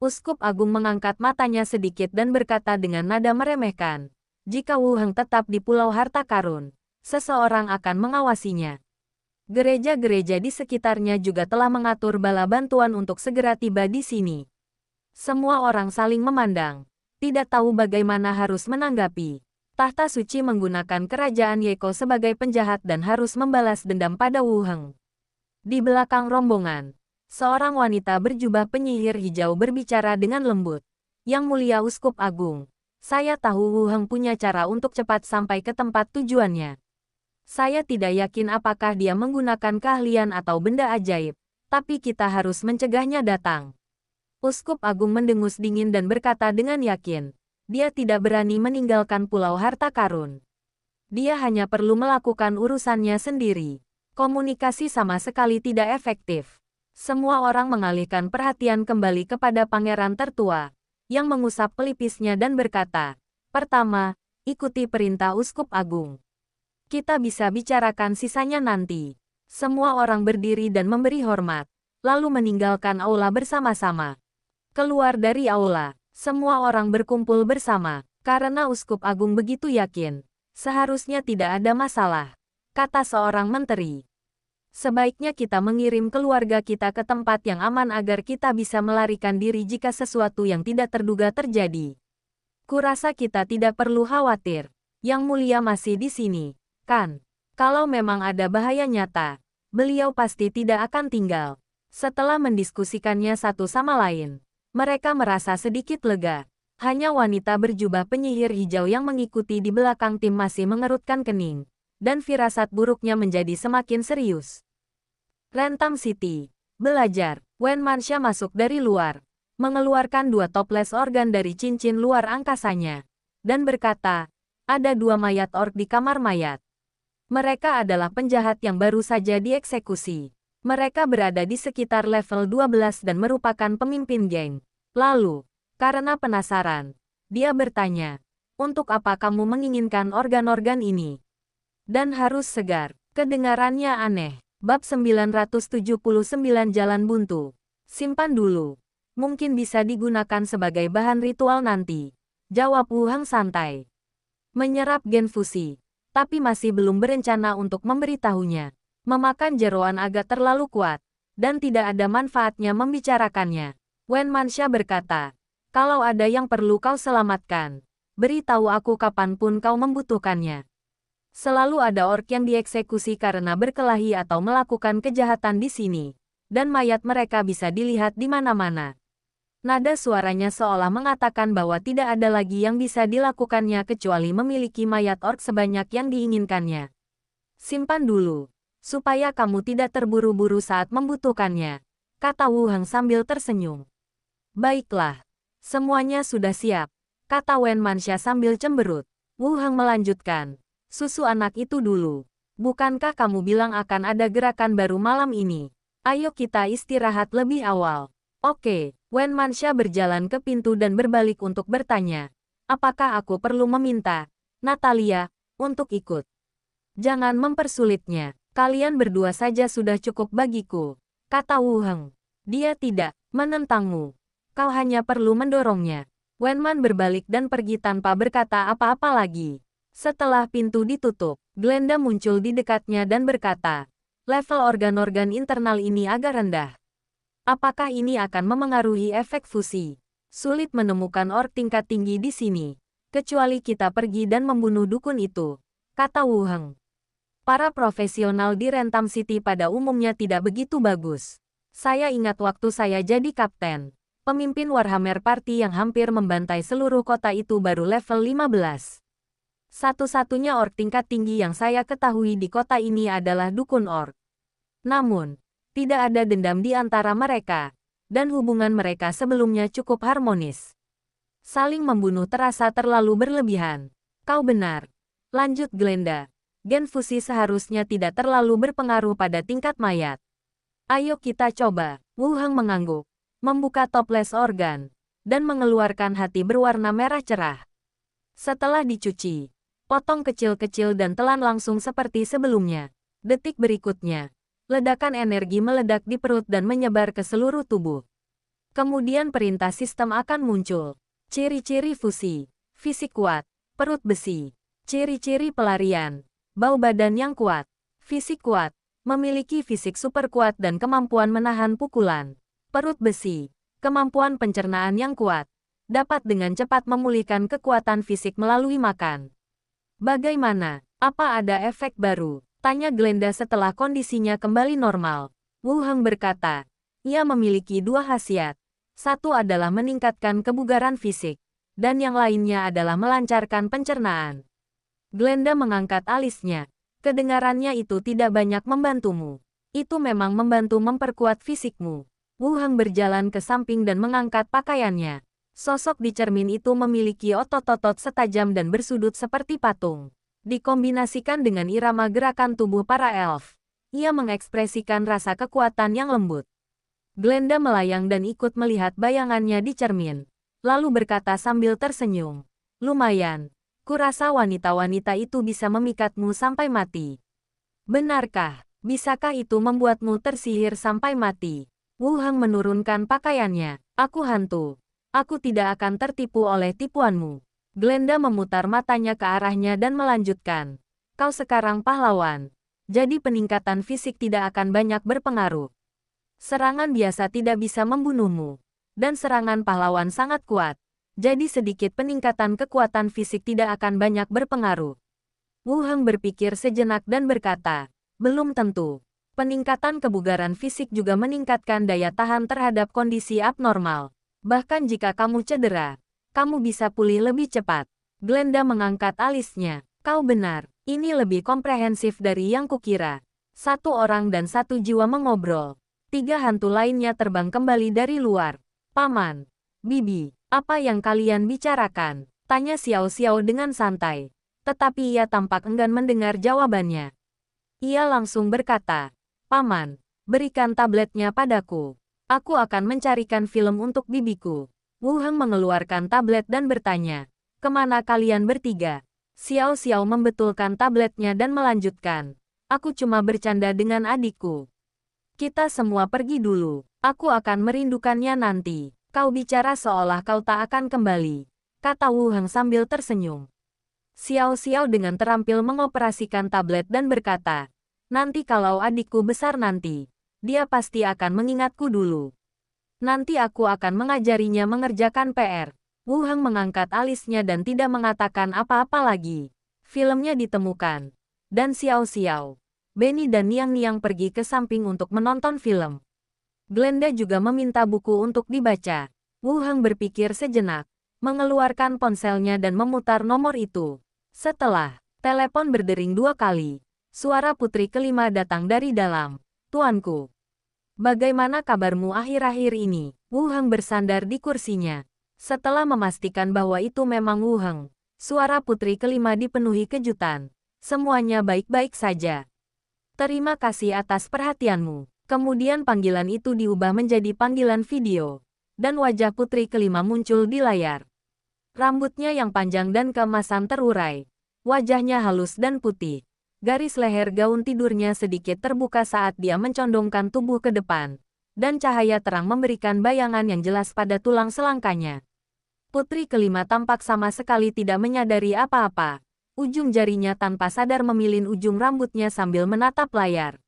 Uskup Agung mengangkat matanya sedikit dan berkata dengan nada meremehkan, jika Wu Heng tetap di Pulau Harta Karun, seseorang akan mengawasinya. Gereja-gereja di sekitarnya juga telah mengatur bala bantuan untuk segera tiba di sini. Semua orang saling memandang, tidak tahu bagaimana harus menanggapi. Tahta Suci menggunakan kerajaan Yeko sebagai penjahat dan harus membalas dendam pada Wu Heng. Di belakang rombongan, seorang wanita berjubah penyihir hijau berbicara dengan lembut. Yang Mulia Uskup Agung, saya tahu Wu Heng punya cara untuk cepat sampai ke tempat tujuannya. Saya tidak yakin apakah dia menggunakan keahlian atau benda ajaib, tapi kita harus mencegahnya datang. Uskup Agung mendengus dingin dan berkata dengan yakin, dia tidak berani meninggalkan Pulau Harta Karun. Dia hanya perlu melakukan urusannya sendiri. Komunikasi sama sekali tidak efektif. Semua orang mengalihkan perhatian kembali kepada pangeran tertua, yang mengusap pelipisnya dan berkata, pertama, ikuti perintah Uskup Agung. Kita bisa bicarakan sisanya nanti. Semua orang berdiri dan memberi hormat, lalu meninggalkan aula bersama-sama. Keluar dari aula, semua orang berkumpul bersama, karena Uskup Agung begitu yakin. Seharusnya tidak ada masalah, kata seorang menteri. Sebaiknya kita mengirim keluarga kita ke tempat yang aman agar kita bisa melarikan diri jika sesuatu yang tidak terduga terjadi. Kurasa kita tidak perlu khawatir. Yang Mulia masih di sini, kan? Kalau memang ada bahaya nyata, beliau pasti tidak akan tinggal. Setelah mendiskusikannya satu sama lain, mereka merasa sedikit lega. Hanya wanita berjubah penyihir hijau yang mengikuti di belakang tim masih mengerutkan kening, dan firasat buruknya menjadi semakin serius. Lentam City. Belajar. Wen Mansha masuk dari luar, mengeluarkan dua toples organ dari cincin luar angkasanya, dan berkata, ada dua mayat orc di kamar mayat. Mereka adalah penjahat yang baru saja dieksekusi. Mereka berada di sekitar level 12 dan merupakan pemimpin geng. Lalu, karena penasaran, dia bertanya, Untuk apa kamu menginginkan organ-organ ini? Dan harus segar. Kedengarannya aneh. Bab 979 Jalan Buntu. Simpan dulu. Mungkin bisa digunakan sebagai bahan ritual nanti. Jawab Wu Hang santai. Menyerap gen fusi. Tapi masih belum berencana untuk memberitahunya. Memakan jeroan agak terlalu kuat. Dan tidak ada manfaatnya membicarakannya. Wen Manxia berkata, kalau ada yang perlu kau selamatkan, beritahu aku kapanpun kau membutuhkannya. Selalu ada orc yang dieksekusi karena berkelahi atau melakukan kejahatan di sini. Dan mayat mereka bisa dilihat di mana-mana. Nada suaranya seolah mengatakan bahwa tidak ada lagi yang bisa dilakukannya kecuali memiliki mayat orc sebanyak yang diinginkannya. Simpan dulu, supaya kamu tidak terburu-buru saat membutuhkannya, kata Wu Hang sambil tersenyum. Baiklah, semuanya sudah siap, kata Wen Manxia sambil cemberut. Wu Hang melanjutkan. Susu anak itu dulu. Bukankah kamu bilang akan ada gerakan baru malam ini? Ayo kita istirahat lebih awal. Oke, Wen Manxia berjalan ke pintu dan berbalik untuk bertanya. Apakah aku perlu meminta Natalia untuk ikut? Jangan mempersulitnya. Kalian berdua saja sudah cukup bagiku, kata Wu Hang. Dia tidak menentangmu. Kau hanya perlu mendorongnya. Wenman berbalik dan pergi tanpa berkata apa-apa lagi. Setelah pintu ditutup, Glenda muncul di dekatnya dan berkata, level organ-organ internal ini agak rendah. Apakah ini akan memengaruhi efek fusi? Sulit menemukan orc tingkat tinggi di sini, kecuali kita pergi dan membunuh dukun itu, kata Wu Hang. Para profesional di Rentam City pada umumnya tidak begitu bagus. Saya ingat waktu saya jadi kapten. Pemimpin Warhammer Party yang hampir membantai seluruh kota itu baru level 15. Satu-satunya orc tingkat tinggi yang saya ketahui di kota ini adalah dukun orc. Namun, tidak ada dendam di antara mereka, dan hubungan mereka sebelumnya cukup harmonis. Saling membunuh terasa terlalu berlebihan. Kau benar, lanjut Glenda. Gen fusi seharusnya tidak terlalu berpengaruh pada tingkat mayat. Ayo kita coba. Wu Hang mengangguk, membuka toples organ, dan mengeluarkan hati berwarna merah cerah. Setelah dicuci, potong kecil-kecil dan telan langsung seperti sebelumnya. Detik berikutnya, ledakan energi meledak di perut dan menyebar ke seluruh tubuh. Kemudian perintah sistem akan muncul. Ciri-ciri fusi, fisik kuat, perut besi. Ciri-ciri pelarian, bau badan yang kuat, fisik kuat, memiliki fisik super kuat dan kemampuan menahan pukulan. Perut besi, kemampuan pencernaan yang kuat, dapat dengan cepat memulihkan kekuatan fisik melalui makan. Bagaimana? Apa ada efek baru? Tanya Glenda setelah kondisinya kembali normal. Wu Hang berkata, ia memiliki dua khasiat. Satu adalah meningkatkan kebugaran fisik, dan yang lainnya adalah melancarkan pencernaan. Glenda mengangkat alisnya. Kedengarannya itu tidak banyak membantumu. Itu memang membantu memperkuat fisikmu. Wu Hang berjalan ke samping dan mengangkat pakaiannya. Sosok di cermin itu memiliki otot-otot setajam dan bersudut seperti patung. Dikombinasikan dengan irama gerakan tubuh para elf, ia mengekspresikan rasa kekuatan yang lembut. Glenda melayang dan ikut melihat bayangannya di cermin, lalu berkata sambil tersenyum, lumayan, kurasa wanita-wanita itu bisa memikatmu sampai mati. Benarkah? Bisakah itu membuatmu tersihir sampai mati? Wu Hang menurunkan pakaiannya. Aku hantu. Aku tidak akan tertipu oleh tipuanmu. Glenda memutar matanya ke arahnya dan melanjutkan. Kau sekarang pahlawan. Jadi peningkatan fisik tidak akan banyak berpengaruh. Serangan biasa tidak bisa membunuhmu. Dan serangan pahlawan sangat kuat. Jadi sedikit peningkatan kekuatan fisik tidak akan banyak berpengaruh. Wu Hang berpikir sejenak dan berkata, belum tentu. Peningkatan kebugaran fisik juga meningkatkan daya tahan terhadap kondisi abnormal. Bahkan jika kamu cedera, kamu bisa pulih lebih cepat. Glenda mengangkat alisnya. Kau benar, ini lebih komprehensif dari yang kukira. Satu orang dan satu jiwa mengobrol. Tiga hantu lainnya terbang kembali dari luar. Paman, Bibi, apa yang kalian bicarakan? Tanya Xiao Xiao dengan santai. Tetapi ia tampak enggan mendengar jawabannya. Ia langsung berkata, Paman, berikan tabletnya padaku. Aku akan mencarikan film untuk bibiku. Wu Hang mengeluarkan tablet dan bertanya, Kemana kalian bertiga? Xiao Xiao membetulkan tabletnya dan melanjutkan. Aku cuma bercanda dengan adikku. Kita semua pergi dulu. Aku akan merindukannya nanti. Kau bicara seolah kau tak akan kembali, kata Wu Heng sambil tersenyum. Xiao Xiao dengan terampil mengoperasikan tablet dan berkata, nanti kalau adikku besar nanti, dia pasti akan mengingatku dulu. Nanti aku akan mengajarinya mengerjakan PR. Wu Heng mengangkat alisnya dan tidak mengatakan apa-apa lagi. Filmnya ditemukan. Dan Xiao Xiao, Benny dan Niang Niang pergi ke samping untuk menonton film. Glenda juga meminta buku untuk dibaca. Wu Heng berpikir sejenak, mengeluarkan ponselnya dan memutar nomor itu. Setelah telepon berdering 2 kali, suara putri kelima datang dari dalam. Tuanku, bagaimana kabarmu akhir-akhir ini? Wu Heng bersandar di kursinya. Setelah memastikan bahwa itu memang Wu Heng, suara putri kelima dipenuhi kejutan. Semuanya baik-baik saja. Terima kasih atas perhatianmu. Kemudian panggilan itu diubah menjadi panggilan video. Dan wajah putri kelima muncul di layar. Rambutnya yang panjang dan keemasan terurai. Wajahnya halus dan putih. Garis leher gaun tidurnya sedikit terbuka saat dia mencondongkan tubuh ke depan. Dan cahaya terang memberikan bayangan yang jelas pada tulang selangkanya. Putri kelima tampak sama sekali tidak menyadari apa-apa. Ujung jarinya tanpa sadar memilin ujung rambutnya sambil menatap layar.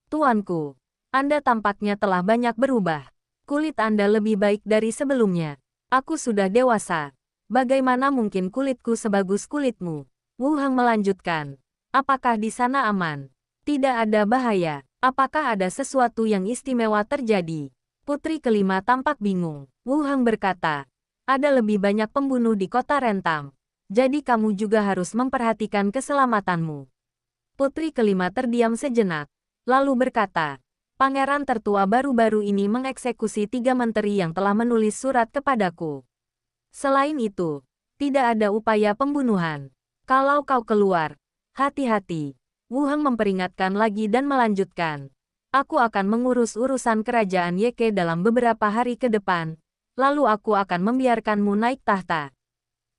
Tuanku, Anda tampaknya telah banyak berubah. Kulit Anda lebih baik dari sebelumnya. Aku sudah dewasa. Bagaimana mungkin kulitku sebagus kulitmu? Wu Heng melanjutkan. Apakah di sana aman? Tidak ada bahaya. Apakah ada sesuatu yang istimewa terjadi? Putri kelima tampak bingung. Wu Heng berkata, ada lebih banyak pembunuh di kota Rentam. Jadi kamu juga harus memperhatikan keselamatanmu. Putri kelima terdiam sejenak, lalu berkata, Pangeran tertua baru-baru ini mengeksekusi 3 menteri yang telah menulis surat kepadaku. Selain itu, tidak ada upaya pembunuhan. Kalau kau keluar, hati-hati. Wu Heng memperingatkan lagi dan melanjutkan. Aku akan mengurus urusan kerajaan Yeke dalam beberapa hari ke depan. Lalu aku akan membiarkanmu naik tahta.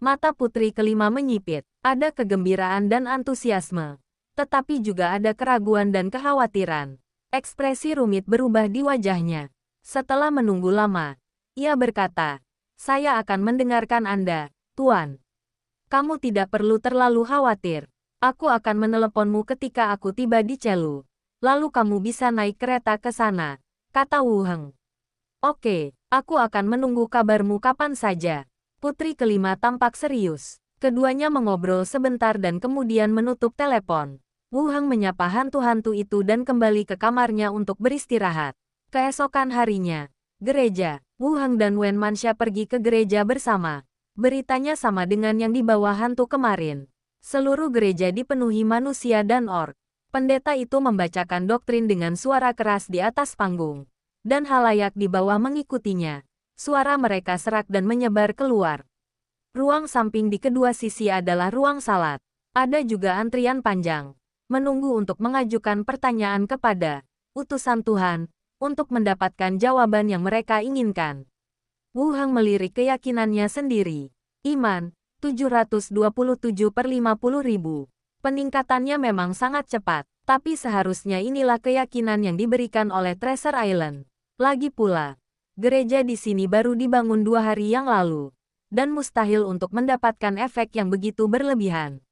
Mata putri kelima menyipit. Ada kegembiraan dan antusiasme. Tetapi juga ada keraguan dan kekhawatiran. Ekspresi rumit berubah di wajahnya. Setelah menunggu lama, ia berkata, saya akan mendengarkan Anda, Tuan. Kamu tidak perlu terlalu khawatir. Aku akan meneleponmu ketika aku tiba di Celu. Lalu kamu bisa naik kereta ke sana, kata Wu Heng. Oke, aku akan menunggu kabarmu kapan saja. Putri kelima tampak serius. Keduanya mengobrol sebentar dan kemudian menutup telepon. Wu Heng menyapa hantu-hantu itu dan kembali ke kamarnya untuk beristirahat. Keesokan harinya, gereja. Wu Heng dan Wen Manxia pergi ke gereja bersama. Beritanya sama dengan yang dibawa hantu kemarin. Seluruh gereja dipenuhi manusia dan orc. Pendeta itu membacakan doktrin dengan suara keras di atas panggung. Dan halayak di bawah mengikutinya. Suara mereka serak dan menyebar keluar. Ruang samping di kedua sisi adalah ruang salat. Ada juga antrian panjang. Menunggu untuk mengajukan pertanyaan kepada utusan Tuhan, untuk mendapatkan jawaban yang mereka inginkan. Wu Heng melirik keyakinannya sendiri. Iman, 727/50.000. Peningkatannya memang sangat cepat, tapi seharusnya inilah keyakinan yang diberikan oleh Treasure Island. Lagi pula, gereja di sini baru dibangun 2 hari yang lalu, dan mustahil untuk mendapatkan efek yang begitu berlebihan.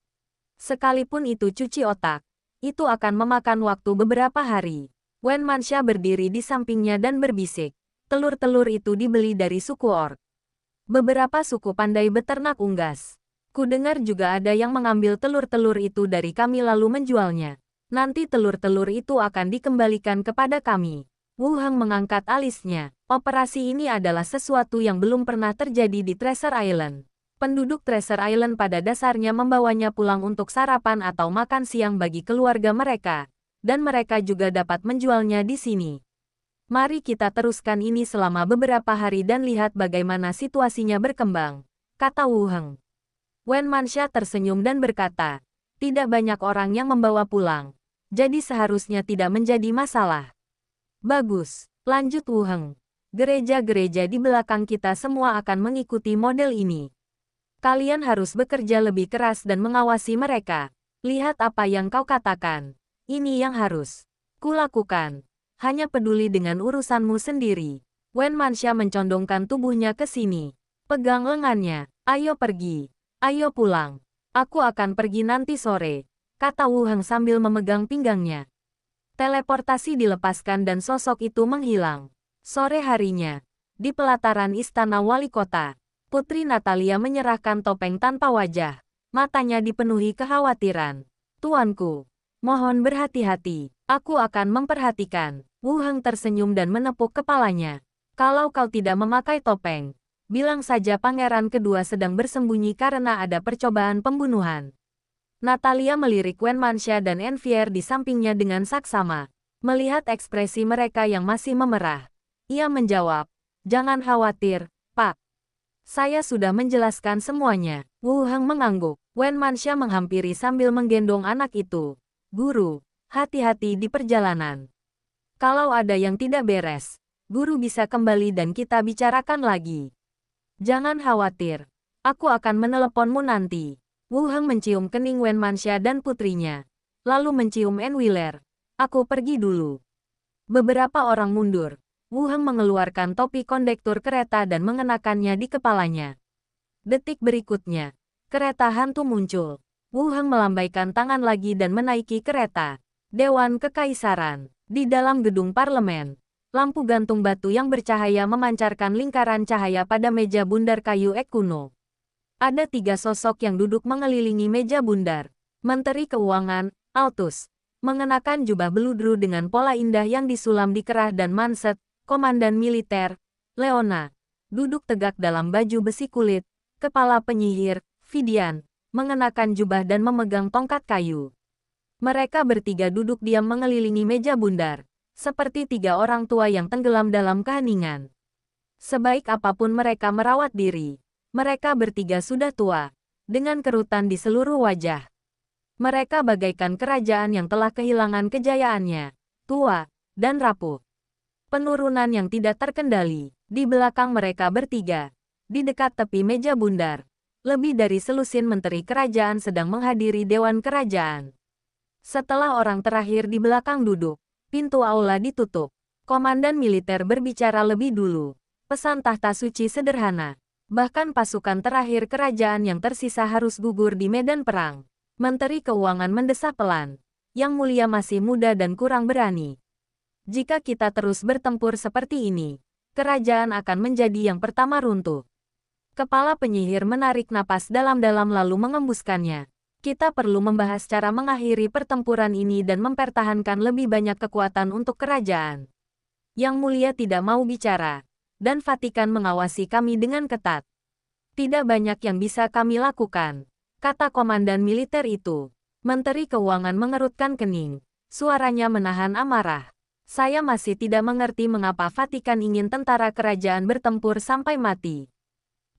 Sekalipun itu cuci otak, itu akan memakan waktu beberapa hari. Wen Manxia berdiri di sampingnya dan berbisik. Telur-telur itu dibeli dari suku orc. Beberapa suku pandai beternak unggas. Kudengar juga ada yang mengambil telur-telur itu dari kami lalu menjualnya. Nanti telur-telur itu akan dikembalikan kepada kami. Wu Heng mengangkat alisnya. Operasi ini adalah sesuatu yang belum pernah terjadi di Treasure Island. Penduduk Treasure Island pada dasarnya membawanya pulang untuk sarapan atau makan siang bagi keluarga mereka. Dan mereka juga dapat menjualnya di sini. Mari kita teruskan ini selama beberapa hari dan lihat bagaimana situasinya berkembang, kata Wu Heng. Wen Manxia tersenyum dan berkata, tidak banyak orang yang membawa pulang. Jadi seharusnya tidak menjadi masalah. Bagus, lanjut Wu Heng. Gereja-gereja di belakang kita semua akan mengikuti model ini. Kalian harus bekerja lebih keras dan mengawasi mereka. Lihat apa yang kau katakan. Ini yang harus kulakukan. Hanya peduli dengan urusanmu sendiri. Wen Manxia mencondongkan tubuhnya ke sini. Pegang lengannya. Ayo pergi. Ayo pulang. Aku akan pergi nanti sore, kata Wu Heng sambil memegang pinggangnya. Teleportasi dilepaskan dan sosok itu menghilang. Sore harinya, di pelataran istana wali kota, Putri Natalia menyerahkan topeng tanpa wajah. Matanya dipenuhi kekhawatiran. Tuanku, mohon berhati-hati. Aku akan memperhatikan. Wu Heng tersenyum dan menepuk kepalanya. Kalau kau tidak memakai topeng, bilang saja pangeran kedua sedang bersembunyi karena ada percobaan pembunuhan. Natalia melirik Wen Manxia dan Envier di sampingnya dengan saksama. Melihat ekspresi mereka yang masih memerah, ia menjawab, "Jangan khawatir, Pak. Saya sudah menjelaskan semuanya." Wu Heng mengangguk. Wen Manxia menghampiri sambil menggendong anak itu. "Guru, hati-hati di perjalanan. Kalau ada yang tidak beres, guru bisa kembali dan kita bicarakan lagi. Jangan khawatir. Aku akan meneleponmu nanti." Wu Heng mencium kening Wen Manxia dan putrinya. Lalu mencium Enwiler. "Aku pergi dulu." Beberapa orang mundur. Wu Heng mengeluarkan topi kondektur kereta dan mengenakannya di kepalanya. Detik berikutnya, kereta hantu muncul. Wu Heng melambaikan tangan lagi dan menaiki kereta. Dewan Kekaisaran. Di dalam gedung parlemen, lampu gantung batu yang bercahaya memancarkan lingkaran cahaya pada meja bundar kayu ek kuno. Ada 3 sosok yang duduk mengelilingi meja bundar. Menteri Keuangan, Altus, mengenakan jubah beludru dengan pola indah yang disulam di kerah dan manset. Komandan militer, Leona, duduk tegak dalam baju besi kulit. Kepala penyihir, Vidian, mengenakan jubah dan memegang tongkat kayu. Mereka bertiga duduk diam mengelilingi meja bundar, seperti 3 orang tua yang tenggelam dalam keheningan. Sebaik apapun mereka merawat diri, mereka bertiga sudah tua, dengan kerutan di seluruh wajah. Mereka bagaikan kerajaan yang telah kehilangan kejayaannya, tua, dan rapuh. Penurunan yang tidak terkendali. Di belakang mereka bertiga, di dekat tepi meja bundar, lebih dari selusin menteri kerajaan sedang menghadiri dewan kerajaan. Setelah orang terakhir di belakang duduk, pintu aula ditutup. Komandan militer berbicara lebih dulu. Pesan tahta suci sederhana. Bahkan pasukan terakhir kerajaan yang tersisa harus gugur di medan perang. Menteri Keuangan mendesah pelan. Yang mulia masih muda dan kurang berani. Jika kita terus bertempur seperti ini, kerajaan akan menjadi yang pertama runtuh. Kepala penyihir menarik napas dalam-dalam lalu mengembuskannya. Kita perlu membahas cara mengakhiri pertempuran ini dan mempertahankan lebih banyak kekuatan untuk kerajaan. Yang mulia tidak mau bicara, dan Vatikan mengawasi kami dengan ketat. Tidak banyak yang bisa kami lakukan, kata komandan militer itu. Menteri Keuangan mengerutkan kening. Suaranya menahan amarah. Saya masih tidak mengerti mengapa Vatikan ingin tentara kerajaan bertempur sampai mati.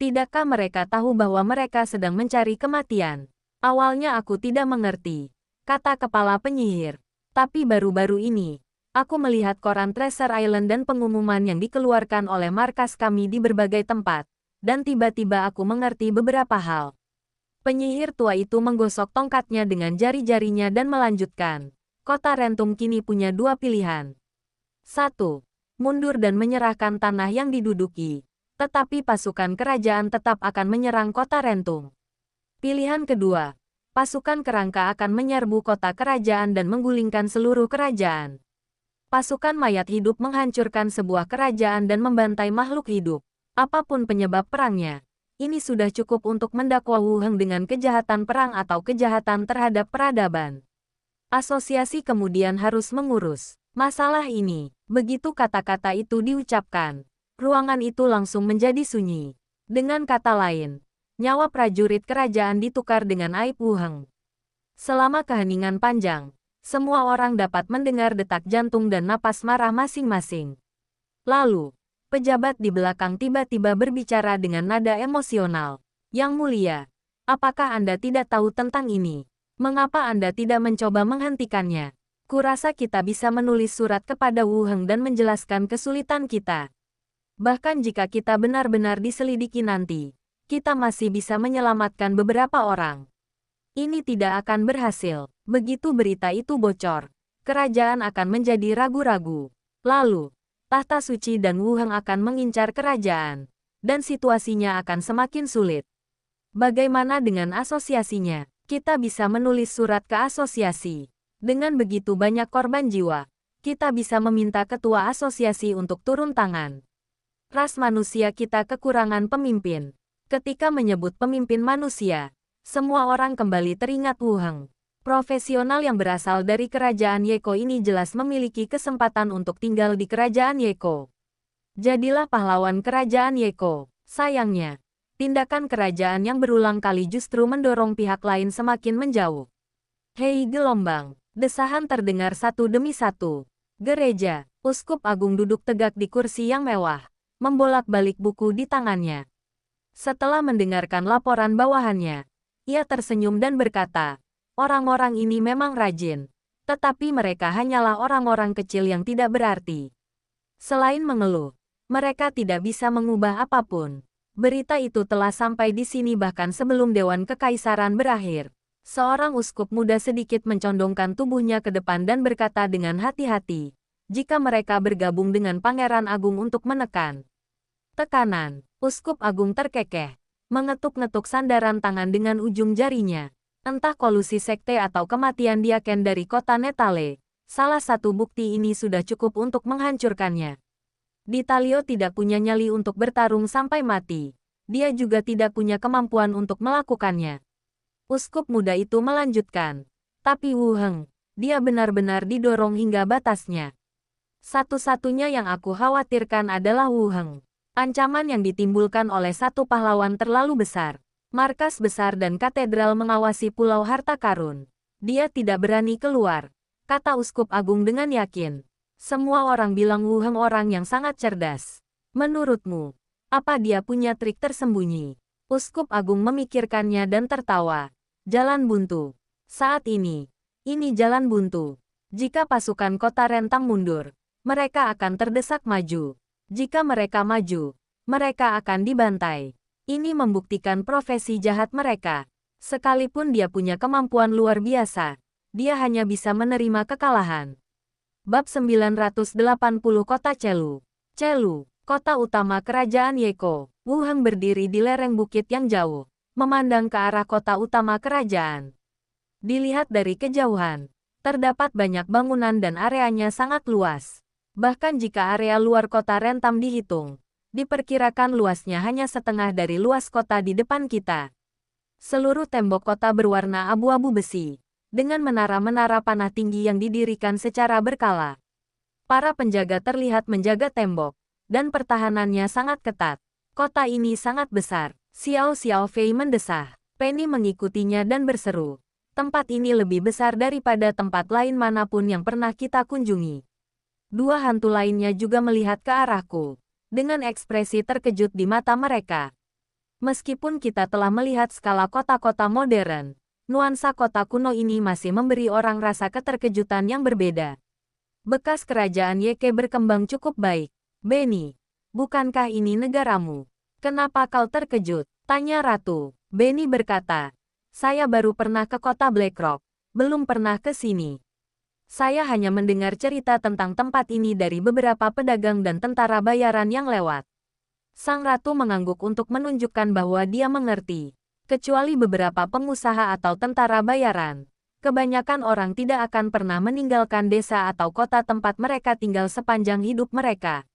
Tidakkah mereka tahu bahwa mereka sedang mencari kematian? Awalnya aku tidak mengerti, kata kepala penyihir. Tapi baru-baru ini, aku melihat koran Treasure Island dan pengumuman yang dikeluarkan oleh markas kami di berbagai tempat. Dan tiba-tiba aku mengerti beberapa hal. Penyihir tua itu menggosok tongkatnya dengan jari-jarinya dan melanjutkan. Kota Rentung kini punya 2 pilihan. 1. Mundur dan menyerahkan tanah yang diduduki. Tetapi pasukan kerajaan tetap akan menyerang kota Rentung. Pilihan kedua, pasukan kerangka akan menyerbu kota kerajaan dan menggulingkan seluruh kerajaan. Pasukan mayat hidup menghancurkan sebuah kerajaan dan membantai makhluk hidup. Apapun penyebab perangnya, ini sudah cukup untuk mendakwa Wu Heng dengan kejahatan perang atau kejahatan terhadap peradaban. Asosiasi kemudian harus mengurus masalah ini. Begitu kata-kata itu diucapkan, ruangan itu langsung menjadi sunyi. Dengan kata lain, nyawa prajurit kerajaan ditukar dengan aib Wu Heng. Selama keheningan panjang, semua orang dapat mendengar detak jantung dan napas marah masing-masing. Lalu, pejabat di belakang tiba-tiba berbicara dengan nada emosional. Yang mulia, apakah Anda tidak tahu tentang ini? Mengapa Anda tidak mencoba menghentikannya? Kurasa kita bisa menulis surat kepada Wu Heng dan menjelaskan kesulitan kita. Bahkan jika kita benar-benar diselidiki nanti, kita masih bisa menyelamatkan beberapa orang. Ini tidak akan berhasil. Begitu berita itu bocor, kerajaan akan menjadi ragu-ragu. Lalu, tahta suci dan Wu Heng akan mengincar kerajaan, dan situasinya akan semakin sulit. Bagaimana dengan asosiasinya? Kita bisa menulis surat ke asosiasi. Dengan begitu banyak korban jiwa, kita bisa meminta ketua asosiasi untuk turun tangan. Ras manusia kita kekurangan pemimpin. Ketika menyebut pemimpin manusia, semua orang kembali teringat Wu Heng. Profesional yang berasal dari kerajaan Yeko ini jelas memiliki kesempatan untuk tinggal di kerajaan Yeko. Jadilah pahlawan kerajaan Yeko. Sayangnya, tindakan kerajaan yang berulang kali justru mendorong pihak lain semakin menjauh. Hei gelombang, desahan terdengar satu demi satu. Gereja, Uskup Agung duduk tegak di kursi yang mewah, membolak-balik buku di tangannya. Setelah mendengarkan laporan bawahannya, ia tersenyum dan berkata, orang-orang ini memang rajin, tetapi mereka hanyalah orang-orang kecil yang tidak berarti. Selain mengeluh, mereka tidak bisa mengubah apapun. Berita itu telah sampai di sini bahkan sebelum Dewan Kekaisaran berakhir. Seorang uskup muda sedikit mencondongkan tubuhnya ke depan dan berkata dengan hati-hati, jika mereka bergabung dengan Pangeran Agung untuk menekan tekanan, Uskup Agung terkekeh, mengetuk-ngetuk sandaran tangan dengan ujung jarinya. Entah kolusi sekte atau kematian Diaken dari kota Netale, salah satu bukti ini sudah cukup untuk menghancurkannya. Ditalio tidak punya nyali untuk bertarung sampai mati. Dia juga tidak punya kemampuan untuk melakukannya. Uskup muda itu melanjutkan. Tapi Wu Heng, dia benar-benar didorong hingga batasnya. Satu-satunya yang aku khawatirkan adalah Wu Heng. Ancaman yang ditimbulkan oleh satu pahlawan terlalu besar. Markas besar dan katedral mengawasi Pulau Harta Karun. Dia tidak berani keluar, kata Uskup Agung dengan yakin. Semua orang bilang Wu Heng orang yang sangat cerdas. Menurutmu, apa dia punya trik tersembunyi? Uskup Agung memikirkannya dan tertawa. Jalan buntu. Saat ini jalan buntu. Jika pasukan kota Rentang mundur, mereka akan terdesak maju. Jika mereka maju, mereka akan dibantai. Ini membuktikan profesi jahat mereka. Sekalipun dia punya kemampuan luar biasa, dia hanya bisa menerima kekalahan. Bab 980 Kota Chelu. Chelu, kota utama kerajaan Yeko. Wu Heng berdiri di lereng bukit yang jauh, memandang ke arah kota utama kerajaan. Dilihat dari kejauhan, terdapat banyak bangunan dan areanya sangat luas. Bahkan jika area luar kota Rentam dihitung, diperkirakan luasnya hanya setengah dari luas kota di depan kita. Seluruh tembok kota berwarna abu-abu besi, dengan menara-menara panah tinggi yang didirikan secara berkala. Para penjaga terlihat menjaga tembok, dan pertahanannya sangat ketat. Kota ini sangat besar. Xiao Fei mendesah. Penny mengikutinya dan berseru, tempat ini lebih besar daripada tempat lain manapun yang pernah kita kunjungi. Dua hantu lainnya juga melihat ke arahku, dengan ekspresi terkejut di mata mereka. Meskipun kita telah melihat skala kota-kota modern, nuansa kota kuno ini masih memberi orang rasa keterkejutan yang berbeda. Bekas kerajaan Yeke berkembang cukup baik. Benny, bukankah ini negaramu? Kenapa kau terkejut? Tanya Ratu. Benny berkata, saya baru pernah ke kota Blackrock, belum pernah ke sini. Saya hanya mendengar cerita tentang tempat ini dari beberapa pedagang dan tentara bayaran yang lewat. Sang Ratu mengangguk untuk menunjukkan bahwa dia mengerti. Kecuali beberapa pengusaha atau tentara bayaran, kebanyakan orang tidak akan pernah meninggalkan desa atau kota tempat mereka tinggal sepanjang hidup mereka.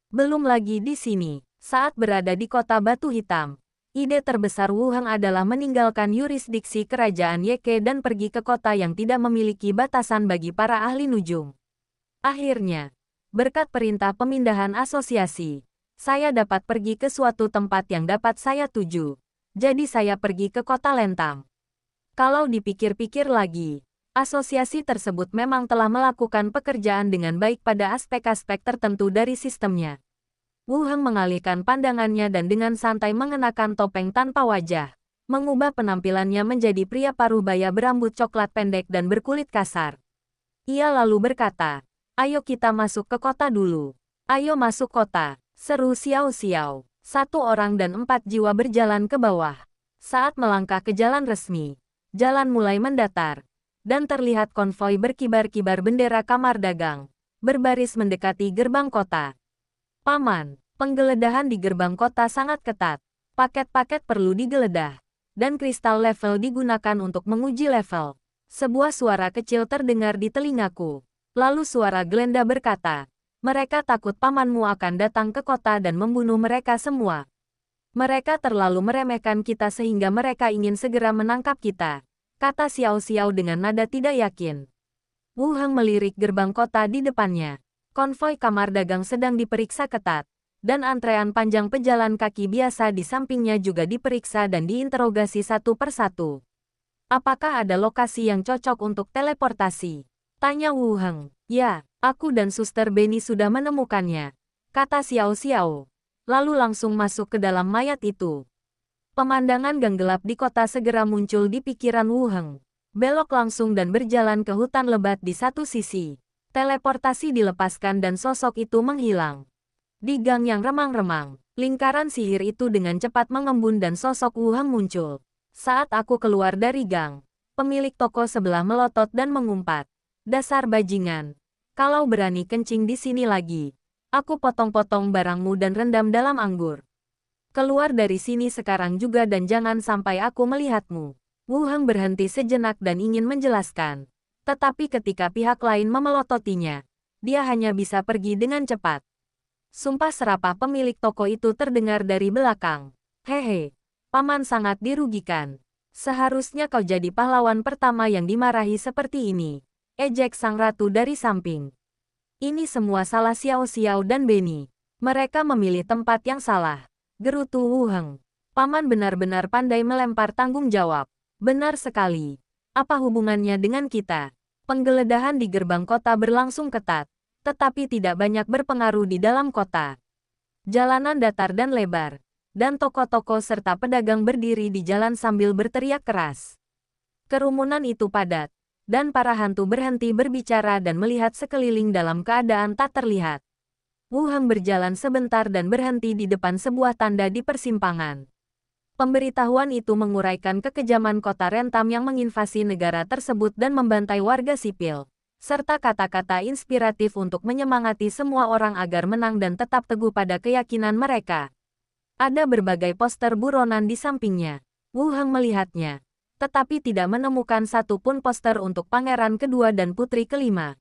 Belum lagi di sini, saat berada di kota Batu Hitam, ide terbesar Wu Heng adalah meninggalkan yurisdiksi kerajaan Yeke dan pergi ke kota yang tidak memiliki batasan bagi para ahli nujum. Akhirnya, berkat perintah pemindahan asosiasi, saya dapat pergi ke suatu tempat yang dapat saya tuju. Jadi saya pergi ke kota Lentam. Kalau dipikir-pikir lagi, asosiasi tersebut memang telah melakukan pekerjaan dengan baik pada aspek-aspek tertentu dari sistemnya. Wu Heng mengalihkan pandangannya dan dengan santai mengenakan topeng tanpa wajah, mengubah penampilannya menjadi pria parubaya berambut coklat pendek dan berkulit kasar. Ia lalu berkata, ayo kita masuk ke kota dulu. Ayo masuk kota, seru Xiao. 1 orang dan 4 jiwa berjalan ke bawah. Saat melangkah ke jalan resmi, jalan mulai mendatar, dan terlihat konvoi berkibar-kibar bendera kamar dagang, berbaris mendekati gerbang kota. Paman, penggeledahan di gerbang kota sangat ketat. Paket-paket perlu digeledah, dan kristal level digunakan untuk menguji level. Sebuah suara kecil terdengar di telingaku. Lalu suara Glenda berkata, mereka takut pamanmu akan datang ke kota dan membunuh mereka semua. Mereka terlalu meremehkan kita sehingga mereka ingin segera menangkap kita, kata Xiao Xiao dengan nada tidak yakin. Wu Heng melirik gerbang kota di depannya. Konvoi kamar dagang sedang diperiksa ketat, dan antrean panjang pejalan kaki biasa di sampingnya juga diperiksa dan diinterogasi satu persatu. Apakah ada lokasi yang cocok untuk teleportasi? Tanya Wu Heng. Ya, aku dan Suster Benny sudah menemukannya, kata Xiao Xiao. Lalu langsung masuk ke dalam mayat itu. Pemandangan gang gelap di kota segera muncul di pikiran Wu Heng. Belok langsung dan berjalan ke hutan lebat di satu sisi. Teleportasi dilepaskan dan sosok itu menghilang. Di gang yang remang-remang, lingkaran sihir itu dengan cepat mengembun dan sosok Wu Heng muncul. Saat aku keluar dari gang, pemilik toko sebelah melotot dan mengumpat. Dasar bajingan. Kalau berani kencing di sini lagi, aku potong-potong barangmu dan rendam dalam anggur. Keluar dari sini sekarang juga dan jangan sampai aku melihatmu. Wu Heng berhenti sejenak dan ingin menjelaskan. Tetapi ketika pihak lain memelototinya, dia hanya bisa pergi dengan cepat. Sumpah serapah pemilik toko itu terdengar dari belakang. Hehe, paman sangat dirugikan. Seharusnya kau jadi pahlawan pertama yang dimarahi seperti ini. Ejek sang ratu dari samping. Ini semua salah Xiao Xiao dan Benny. Mereka memilih tempat yang salah. Gerutu Wu Heng. Paman benar-benar pandai melempar tanggung jawab. Benar sekali. Apa hubungannya dengan kita? Penggeledahan di gerbang kota berlangsung ketat, tetapi tidak banyak berpengaruh di dalam kota. Jalanan datar dan lebar, dan toko-toko serta pedagang berdiri di jalan sambil berteriak keras. Kerumunan itu padat, dan para hantu berhenti berbicara dan melihat sekeliling dalam keadaan tak terlihat. Wu Heng berjalan sebentar dan berhenti di depan sebuah tanda di persimpangan. Pemberitahuan itu menguraikan kekejaman kota Rentam yang menginvasi negara tersebut dan membantai warga sipil, serta kata-kata inspiratif untuk menyemangati semua orang agar menang dan tetap teguh pada keyakinan mereka. Ada berbagai poster buronan di sampingnya. Wu Heng melihatnya, tetapi tidak menemukan satupun poster untuk pangeran kedua dan putri kelima.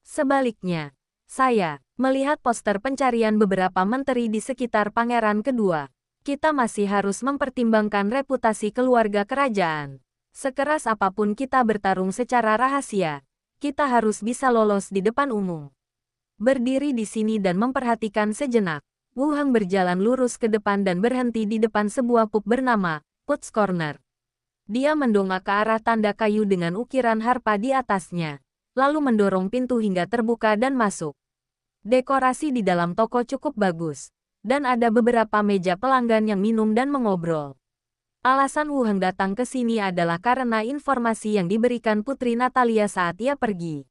Sebaliknya, saya melihat poster pencarian beberapa menteri di sekitar pangeran kedua. Kita masih harus mempertimbangkan reputasi keluarga kerajaan. Sekeras apapun kita bertarung secara rahasia, kita harus bisa lolos di depan umum. Berdiri di sini dan memperhatikan sejenak, Wu Heng berjalan lurus ke depan dan berhenti di depan sebuah pub bernama Put's Corner. Dia mendongak ke arah tanda kayu dengan ukiran harpa di atasnya, lalu mendorong pintu hingga terbuka dan masuk. Dekorasi di dalam toko cukup bagus, dan ada beberapa meja pelanggan yang minum dan mengobrol. Alasan Wu Heng datang ke sini adalah karena informasi yang diberikan Putri Natalia saat ia pergi.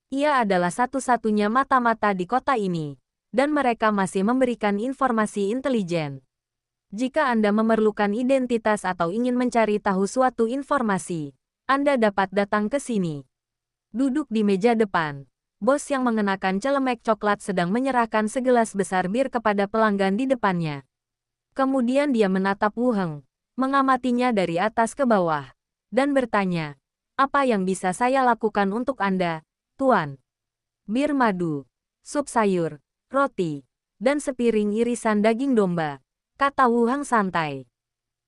Ia adalah satu-satunya mata-mata di kota ini, dan mereka masih memberikan informasi intelijen. Jika Anda memerlukan identitas atau ingin mencari tahu suatu informasi, Anda dapat datang ke sini. Duduk di meja depan, bos yang mengenakan celemek coklat sedang menyerahkan segelas besar bir kepada pelanggan di depannya. Kemudian dia menatap Wu Heng, mengamatinya dari atas ke bawah, dan bertanya, "Apa yang bisa saya lakukan untuk Anda, Tuan?" "Bir madu, sup sayur, roti, dan sepiring irisan daging domba," kata Wu Heng santai.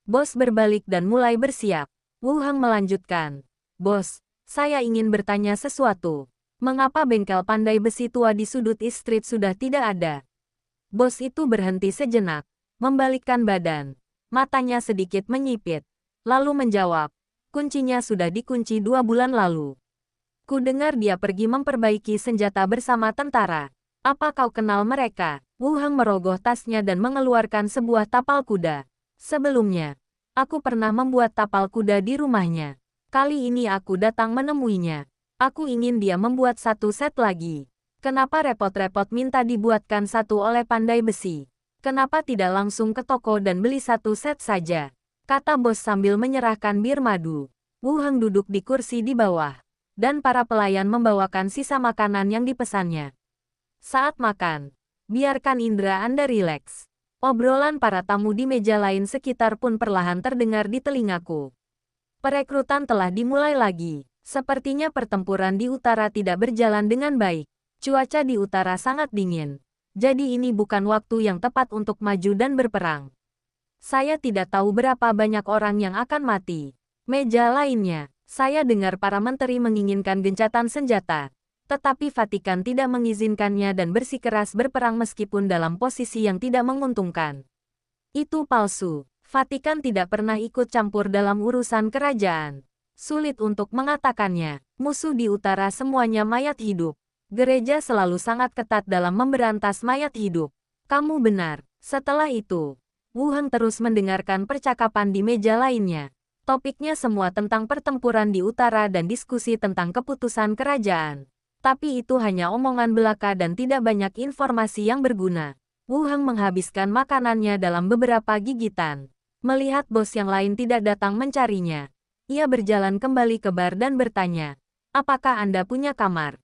Bos berbalik dan mulai bersiap. Wu Heng melanjutkan, "Bos, saya ingin bertanya sesuatu. Mengapa bengkel pandai besi tua di sudut East Street sudah tidak ada?" Bos itu berhenti sejenak, membalikkan badan. Matanya sedikit menyipit, lalu menjawab, "Kuncinya sudah dikunci 2 bulan lalu. Kudengar dia pergi memperbaiki senjata bersama tentara. Apa kau kenal mereka?" Wu Heng merogoh tasnya dan mengeluarkan sebuah tapal kuda. "Sebelumnya, aku pernah membuat tapal kuda di rumahnya. Kali ini aku datang menemuinya. Aku ingin dia membuat 1 set lagi. Kenapa repot-repot minta dibuatkan 1 oleh pandai besi?" Kenapa tidak langsung ke toko dan beli satu set saja? Kata bos sambil menyerahkan bir madu. Wu Heng duduk di kursi di bawah. Dan para pelayan membawakan sisa makanan yang dipesannya. Saat makan, biarkan indera Anda rileks. Obrolan para tamu di meja lain sekitar pun perlahan terdengar di telingaku. Perekrutan telah dimulai lagi. Sepertinya pertempuran di utara tidak berjalan dengan baik. Cuaca di utara sangat dingin. Jadi ini bukan waktu yang tepat untuk maju dan berperang. Saya tidak tahu berapa banyak orang yang akan mati. Meja lainnya, saya dengar para menteri menginginkan gencatan senjata. Tetapi Vatikan tidak mengizinkannya dan bersikeras berperang meskipun dalam posisi yang tidak menguntungkan. Itu palsu. Vatikan tidak pernah ikut campur dalam urusan kerajaan. Sulit untuk mengatakannya. Musuh di utara semuanya mayat hidup. Gereja selalu sangat ketat dalam memberantas mayat hidup. Kamu benar. Setelah itu, Wu Heng terus mendengarkan percakapan di meja lainnya. Topiknya semua tentang pertempuran di utara dan diskusi tentang keputusan kerajaan. Tapi itu hanya omongan belaka dan tidak banyak informasi yang berguna. Wu Heng menghabiskan makanannya dalam beberapa gigitan. Melihat bos yang lain tidak datang mencarinya, ia berjalan kembali ke bar dan bertanya, "Apakah Anda punya kamar?"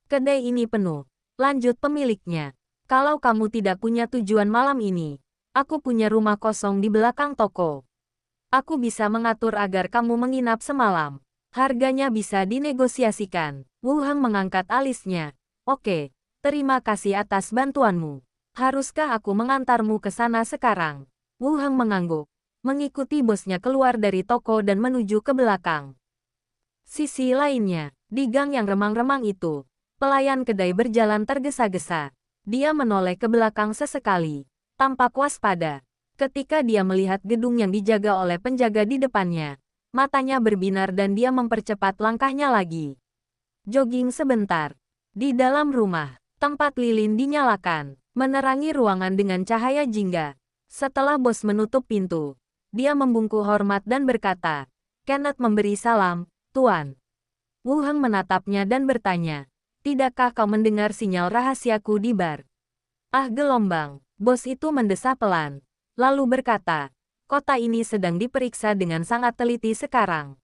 "Kedai ini penuh," lanjut pemiliknya. "Kalau kamu tidak punya tujuan malam ini, aku punya rumah kosong di belakang toko. Aku bisa mengatur agar kamu menginap semalam. Harganya bisa dinegosiasikan." Wu Heng mengangkat alisnya. "Oke, terima kasih atas bantuanmu. Haruskah aku mengantarmu ke sana sekarang?" Wu Heng mengangguk, mengikuti bosnya keluar dari toko dan menuju ke belakang. Sisi lainnya, di gang yang remang-remang itu, pelayan kedai berjalan tergesa-gesa. Dia menoleh ke belakang sesekali, tampak waspada. Ketika dia melihat gedung yang dijaga oleh penjaga di depannya, matanya berbinar dan dia mempercepat langkahnya lagi. Jogging sebentar. Di dalam rumah, tempat lilin dinyalakan, menerangi ruangan dengan cahaya jingga. Setelah bos menutup pintu, dia membungkuk hormat dan berkata, "Kenneth memberi salam, Tuan." Wu Heng menatapnya dan bertanya, "Tidakkah kau mendengar sinyal rahasiaku di bar?" "Ah gelombang," bos itu mendesah pelan, lalu berkata, "Kota ini sedang diperiksa dengan sangat teliti sekarang.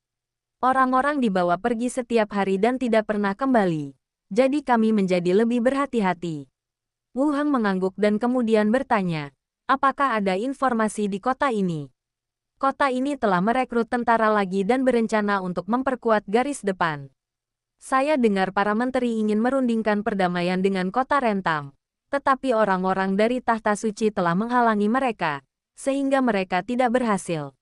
Orang-orang dibawa pergi setiap hari dan tidak pernah kembali. Jadi kami menjadi lebih berhati-hati." Wu Heng mengangguk dan kemudian bertanya, "Apakah ada informasi di kota ini?" "Kota ini telah merekrut tentara lagi dan berencana untuk memperkuat garis depan. Saya dengar para menteri ingin merundingkan perdamaian dengan kota Rentam. Tetapi orang-orang dari tahta suci telah menghalangi mereka, sehingga mereka tidak berhasil."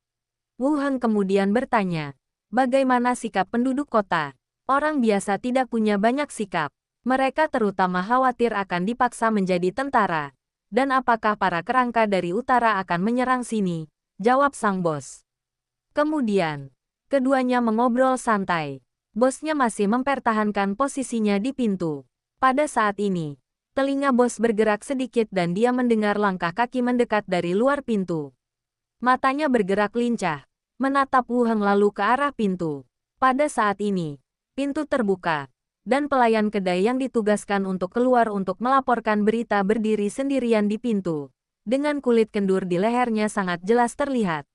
Wu Heng kemudian bertanya, "Bagaimana sikap penduduk kota?" "Orang biasa tidak punya banyak sikap. Mereka terutama khawatir akan dipaksa menjadi tentara. Dan apakah para kerangka dari utara akan menyerang sini?" jawab sang bos. Kemudian, keduanya mengobrol santai. Bosnya masih mempertahankan posisinya di pintu. Pada saat ini, telinga bos bergerak sedikit dan dia mendengar langkah kaki mendekat dari luar pintu. Matanya bergerak lincah, menatap Wu Heng lalu ke arah pintu. Pada saat ini, pintu terbuka, dan pelayan kedai yang ditugaskan untuk keluar untuk melaporkan berita berdiri sendirian di pintu. Dengan kulit kendur di lehernya sangat jelas terlihat.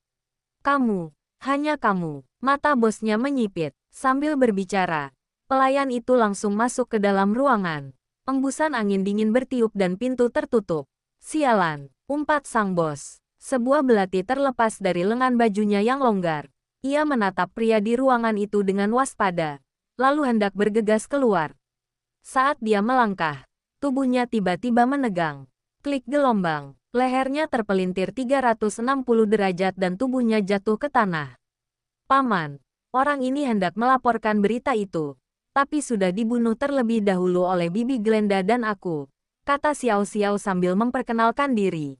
"Kamu, hanya kamu." Mata bosnya menyipit. Sambil berbicara, pelayan itu langsung masuk ke dalam ruangan. Embusan angin dingin bertiup dan pintu tertutup. "Sialan," umpat sang bos. Sebuah belati terlepas dari lengan bajunya yang longgar. Ia menatap pria di ruangan itu dengan waspada, lalu hendak bergegas keluar. Saat dia melangkah, tubuhnya tiba-tiba menegang. Klik gelombang, lehernya terpelintir 360 derajat dan tubuhnya jatuh ke tanah. "Paman, orang ini hendak melaporkan berita itu, tapi sudah dibunuh terlebih dahulu oleh Bibi Glenda dan aku," kata Xiao Xiao sambil memperkenalkan diri.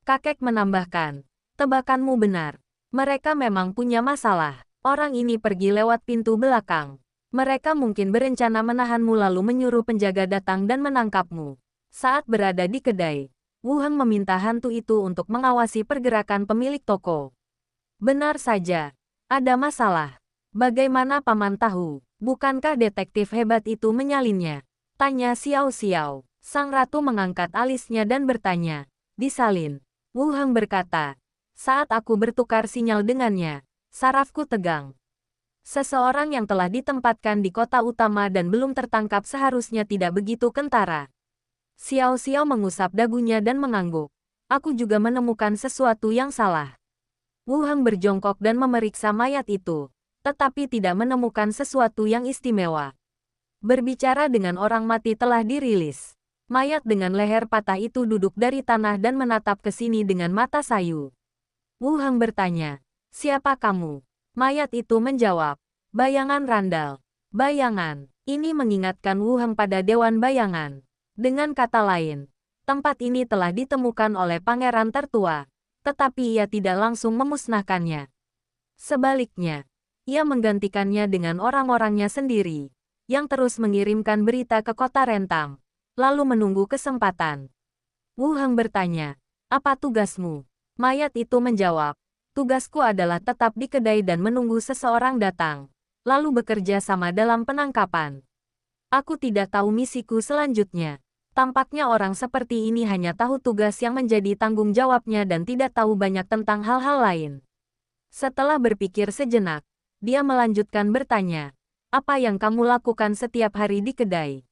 Kakek menambahkan, "Tebakanmu benar. Mereka memang punya masalah. Orang ini pergi lewat pintu belakang. Mereka mungkin berencana menahanmu lalu menyuruh penjaga datang dan menangkapmu." Saat berada di kedai, Wu Heng meminta hantu itu untuk mengawasi pergerakan pemilik toko. "Benar saja. Ada masalah. Bagaimana paman tahu? Bukankah detektif hebat itu menyalinnya?" tanya Xiao Xiao. Sang ratu mengangkat alisnya dan bertanya, Disalin. Wu Heng berkata. Saat aku bertukar sinyal dengannya, sarafku tegang. Seseorang yang telah ditempatkan di kota utama dan belum tertangkap seharusnya tidak begitu kentara. Xiao Xiao mengusap dagunya dan mengangguk. Aku juga menemukan sesuatu yang salah. Wu Heng berjongkok dan memeriksa mayat itu, tetapi tidak menemukan sesuatu yang istimewa. Berbicara dengan orang mati telah dirilis. Mayat dengan leher patah itu duduk dari tanah dan menatap ke sini dengan mata sayu. Wu Heng bertanya, siapa kamu? Mayat itu menjawab, bayangan Randall. Bayangan, ini mengingatkan Wu Heng pada Dewan Bayangan. Dengan kata lain, tempat ini telah ditemukan oleh pangeran tertua, tetapi ia tidak langsung memusnahkannya. Sebaliknya, ia menggantikannya dengan orang-orangnya sendiri, yang terus mengirimkan berita ke kota Rentam, lalu menunggu kesempatan. Wu Heng bertanya, apa tugasmu? Mayat itu menjawab, tugasku adalah tetap di kedai dan menunggu seseorang datang, lalu bekerja sama dalam penangkapan. Aku tidak tahu misiku selanjutnya. Tampaknya orang seperti ini hanya tahu tugas yang menjadi tanggung jawabnya dan tidak tahu banyak tentang hal-hal lain. Setelah berpikir sejenak, dia melanjutkan bertanya, apa yang kamu lakukan setiap hari di kedai?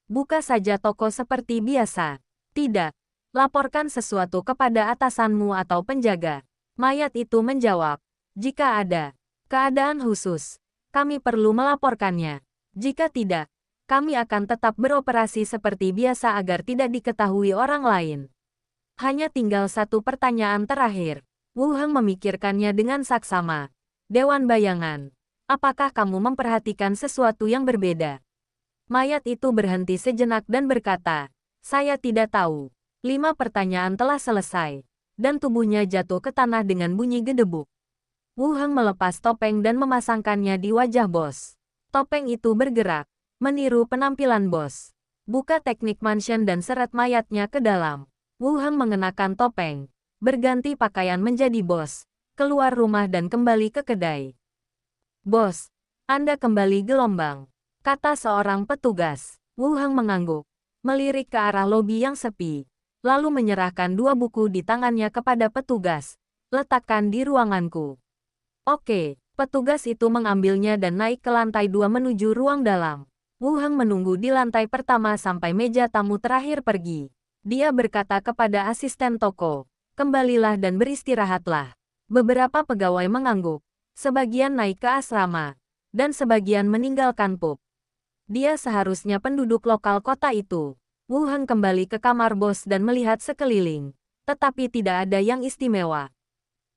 Buka saja toko seperti biasa. Tidak. Laporkan sesuatu kepada atasanmu atau penjaga. Mayat itu menjawab, jika ada keadaan khusus, kami perlu melaporkannya. Jika tidak, kami akan tetap beroperasi seperti biasa agar tidak diketahui orang lain. Hanya tinggal satu pertanyaan terakhir. Wu Heng memikirkannya dengan saksama. Dewan Bayangan, apakah kamu memperhatikan sesuatu yang berbeda? Mayat itu berhenti sejenak dan berkata, saya tidak tahu. 5 pertanyaan telah selesai, dan tubuhnya jatuh ke tanah dengan bunyi gedebuk. Wu Heng melepas topeng dan memasangkannya di wajah bos. Topeng itu bergerak, meniru penampilan bos. Buka teknik mansion dan seret mayatnya ke dalam. Wu Heng mengenakan topeng, berganti pakaian menjadi bos, keluar rumah dan kembali ke kedai. Bos, Anda kembali gelombang, kata seorang petugas. Wu Heng mengangguk, melirik ke arah lobi yang sepi, lalu menyerahkan 2 buku di tangannya kepada petugas. Letakkan di ruanganku. Oke, petugas itu mengambilnya dan naik ke lantai 2 menuju ruang dalam. Wu Heng menunggu di lantai pertama sampai meja tamu terakhir pergi. Dia berkata kepada asisten toko, kembalilah dan beristirahatlah. Beberapa pegawai mengangguk, sebagian naik ke asrama, dan sebagian meninggalkan pub. Dia seharusnya penduduk lokal kota itu. Wu Heng kembali ke kamar bos dan melihat sekeliling, tetapi tidak ada yang istimewa.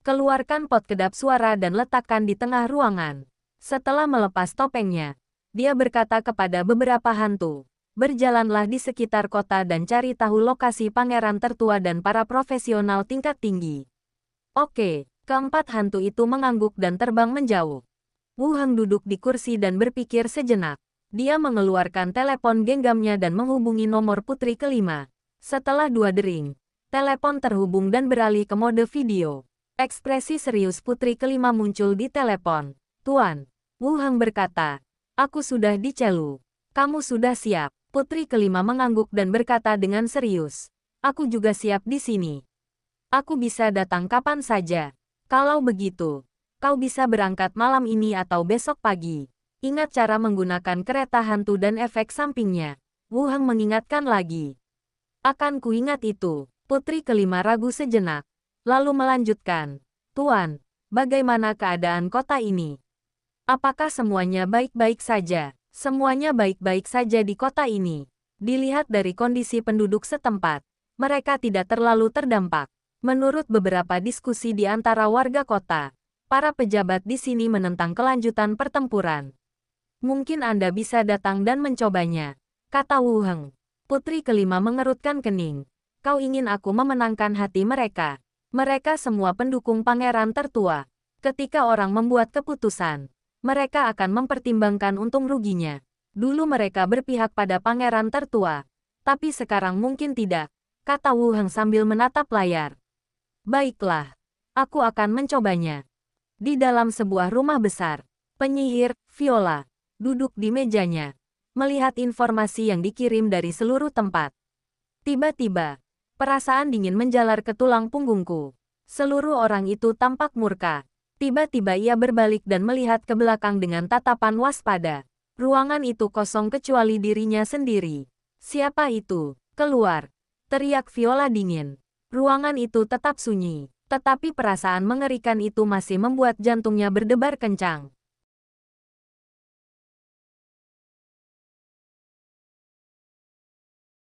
Keluarkan pot kedap suara dan letakkan di tengah ruangan. Setelah melepas topengnya, dia berkata kepada beberapa hantu, berjalanlah di sekitar kota dan cari tahu lokasi pangeran tertua dan para profesional tingkat tinggi. Oke, keempat hantu itu mengangguk dan terbang menjauh. Wu Heng duduk di kursi dan berpikir sejenak. Dia mengeluarkan telepon genggamnya dan menghubungi nomor putri kelima. Setelah 2 dering, telepon terhubung dan beralih ke mode video. Ekspresi serius putri kelima muncul di telepon. Tuan, Wu Heng berkata, aku sudah di Celu. Kamu sudah siap? Putri kelima mengangguk dan berkata dengan serius. Aku juga siap di sini. Aku bisa datang kapan saja. Kalau begitu, kau bisa berangkat malam ini atau besok pagi. Ingat cara menggunakan kereta hantu dan efek sampingnya. Wu Heng mengingatkan lagi. Akan kuingat itu. Putri kelima ragu sejenak, lalu melanjutkan. Tuan, bagaimana keadaan kota ini? Apakah semuanya baik-baik saja? Semuanya baik-baik saja di kota ini. Dilihat dari kondisi penduduk setempat, mereka tidak terlalu terdampak. Menurut beberapa diskusi di antara warga kota, para pejabat di sini menentang kelanjutan pertempuran. Mungkin Anda bisa datang dan mencobanya, kata Wu Heng. Putri kelima mengerutkan kening. Kau ingin aku memenangkan hati mereka? Mereka semua pendukung pangeran tertua. Ketika orang membuat keputusan, mereka akan mempertimbangkan untung ruginya. Dulu mereka berpihak pada pangeran tertua, tapi sekarang mungkin tidak, kata Wu Heng sambil menatap layar. Baiklah, aku akan mencobanya. Di dalam sebuah rumah besar, penyihir, Viola, duduk di mejanya, melihat informasi yang dikirim dari seluruh tempat. Tiba-tiba, Perasaan dingin menjalar ke tulang punggungku. Seluruh orang itu tampak murka. Tiba-tiba ia berbalik dan melihat ke belakang dengan tatapan waspada. Ruangan itu kosong kecuali dirinya sendiri. Siapa itu? Keluar! Teriak Viola dingin. Ruangan itu tetap sunyi. Tetapi perasaan mengerikan itu masih membuat jantungnya berdebar kencang.